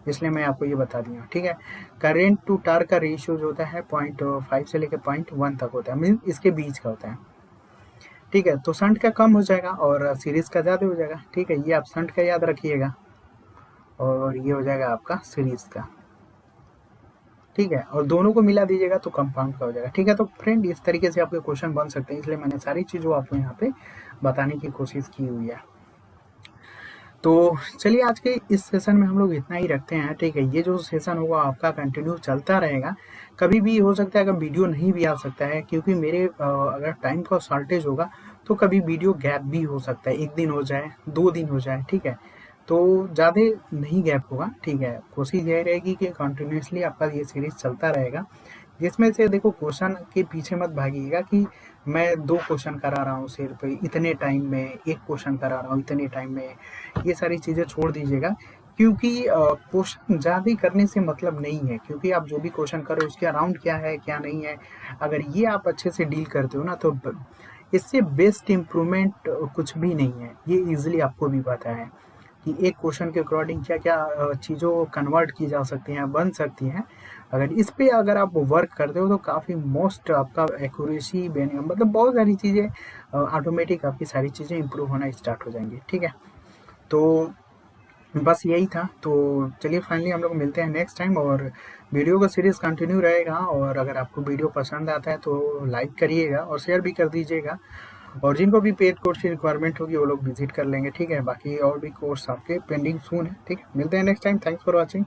इसलिए मैं आपको ये बता दिया हूँ, ठीक है। करेंट टू टार्क का रेशियो जो होता है 0.5 से लेके 0.1 तक होता है, मीन इसके बीच का होता है, ठीक है। तो शंट का कम हो जाएगा और सीरीज का ज़्यादा हो जाएगा, ठीक है। ये आप शंट का याद रखिएगा और ये हो जाएगा आपका सीरीज का, ठीक है। और दोनों को मिला दीजिएगा तो कंपाउंड का हो जाएगा, ठीक है। तो फ्रेंड इस तरीके से आपके क्वेश्चन बन सकते हैं, इसलिए मैंने सारी चीज़ों आपको यहाँ पे बताने की कोशिश की हुई है। तो चलिए आज के इस सेशन में हम लोग इतना ही रखते हैं, ठीक है। ये जो सेशन होगा आपका कंटिन्यू चलता रहेगा, कभी भी हो सकता है अगर वीडियो नहीं भी आ सकता है, क्योंकि मेरे अगर टाइम का शॉर्टेज होगा तो कभी वीडियो गैप भी हो सकता है, 1 दिन हो जाए, 2 दिन हो जाए, ठीक है। तो ज़्यादा नहीं गैप होगा, ठीक है। कोशिश यही रहेगी कि कंटिन्यूसली आपका ये सीरीज चलता रहेगा, जिसमें से देखो क्वेश्चन के पीछे मत भागिएगा कि मैं 2 क्वेश्चन करा रहा हूँ सिर्फ इतने टाइम में, 1 क्वेश्चन करा रहा हूँ इतने टाइम में, ये सारी चीज़ें छोड़ दीजिएगा। क्योंकि क्वेश्चन ज़्यादा करने से मतलब नहीं है, क्योंकि आप जो भी क्वेश्चन करो उसके अराउंड क्या है क्या नहीं है, अगर ये आप अच्छे से डील करते हो ना तो इससे बेस्ट इम्प्रूवमेंट कुछ भी नहीं है, ये ईजिली आपको भी पता है। कि एक क्वेश्चन के अकॉर्डिंग क्या-क्या चीज़ों को कन्वर्ट की जा सकती हैं, बन सकती हैं। अगर आप वर्क करते हो तो काफ़ी मोस्ट आपका एक्यूरेसी मतलब बहुत सारी चीज़ें ऑटोमेटिक आपकी सारी चीज़ें इम्प्रूव होना स्टार्ट हो जाएँगी, ठीक है? तो बस यही था। तो चलिए फाइनली हम लोग मिलते हैं नेक्स्ट टाइम, और वीडियो का सीरीज़ कंटिन्यू रहेगा, और अगर आपको वीडियो पसंद आता है तो लाइक करिएगा और शेयर भी कर दीजिएगा, और जिनको भी पेड कोर्स की रिक्वायरमेंट होगी वो लोग विजिट कर लेंगे, ठीक है? बाकी और भी कोर्स आपके पेंडिंग सून है, ठीक है? मिलते हैं next time. Thanks for watching.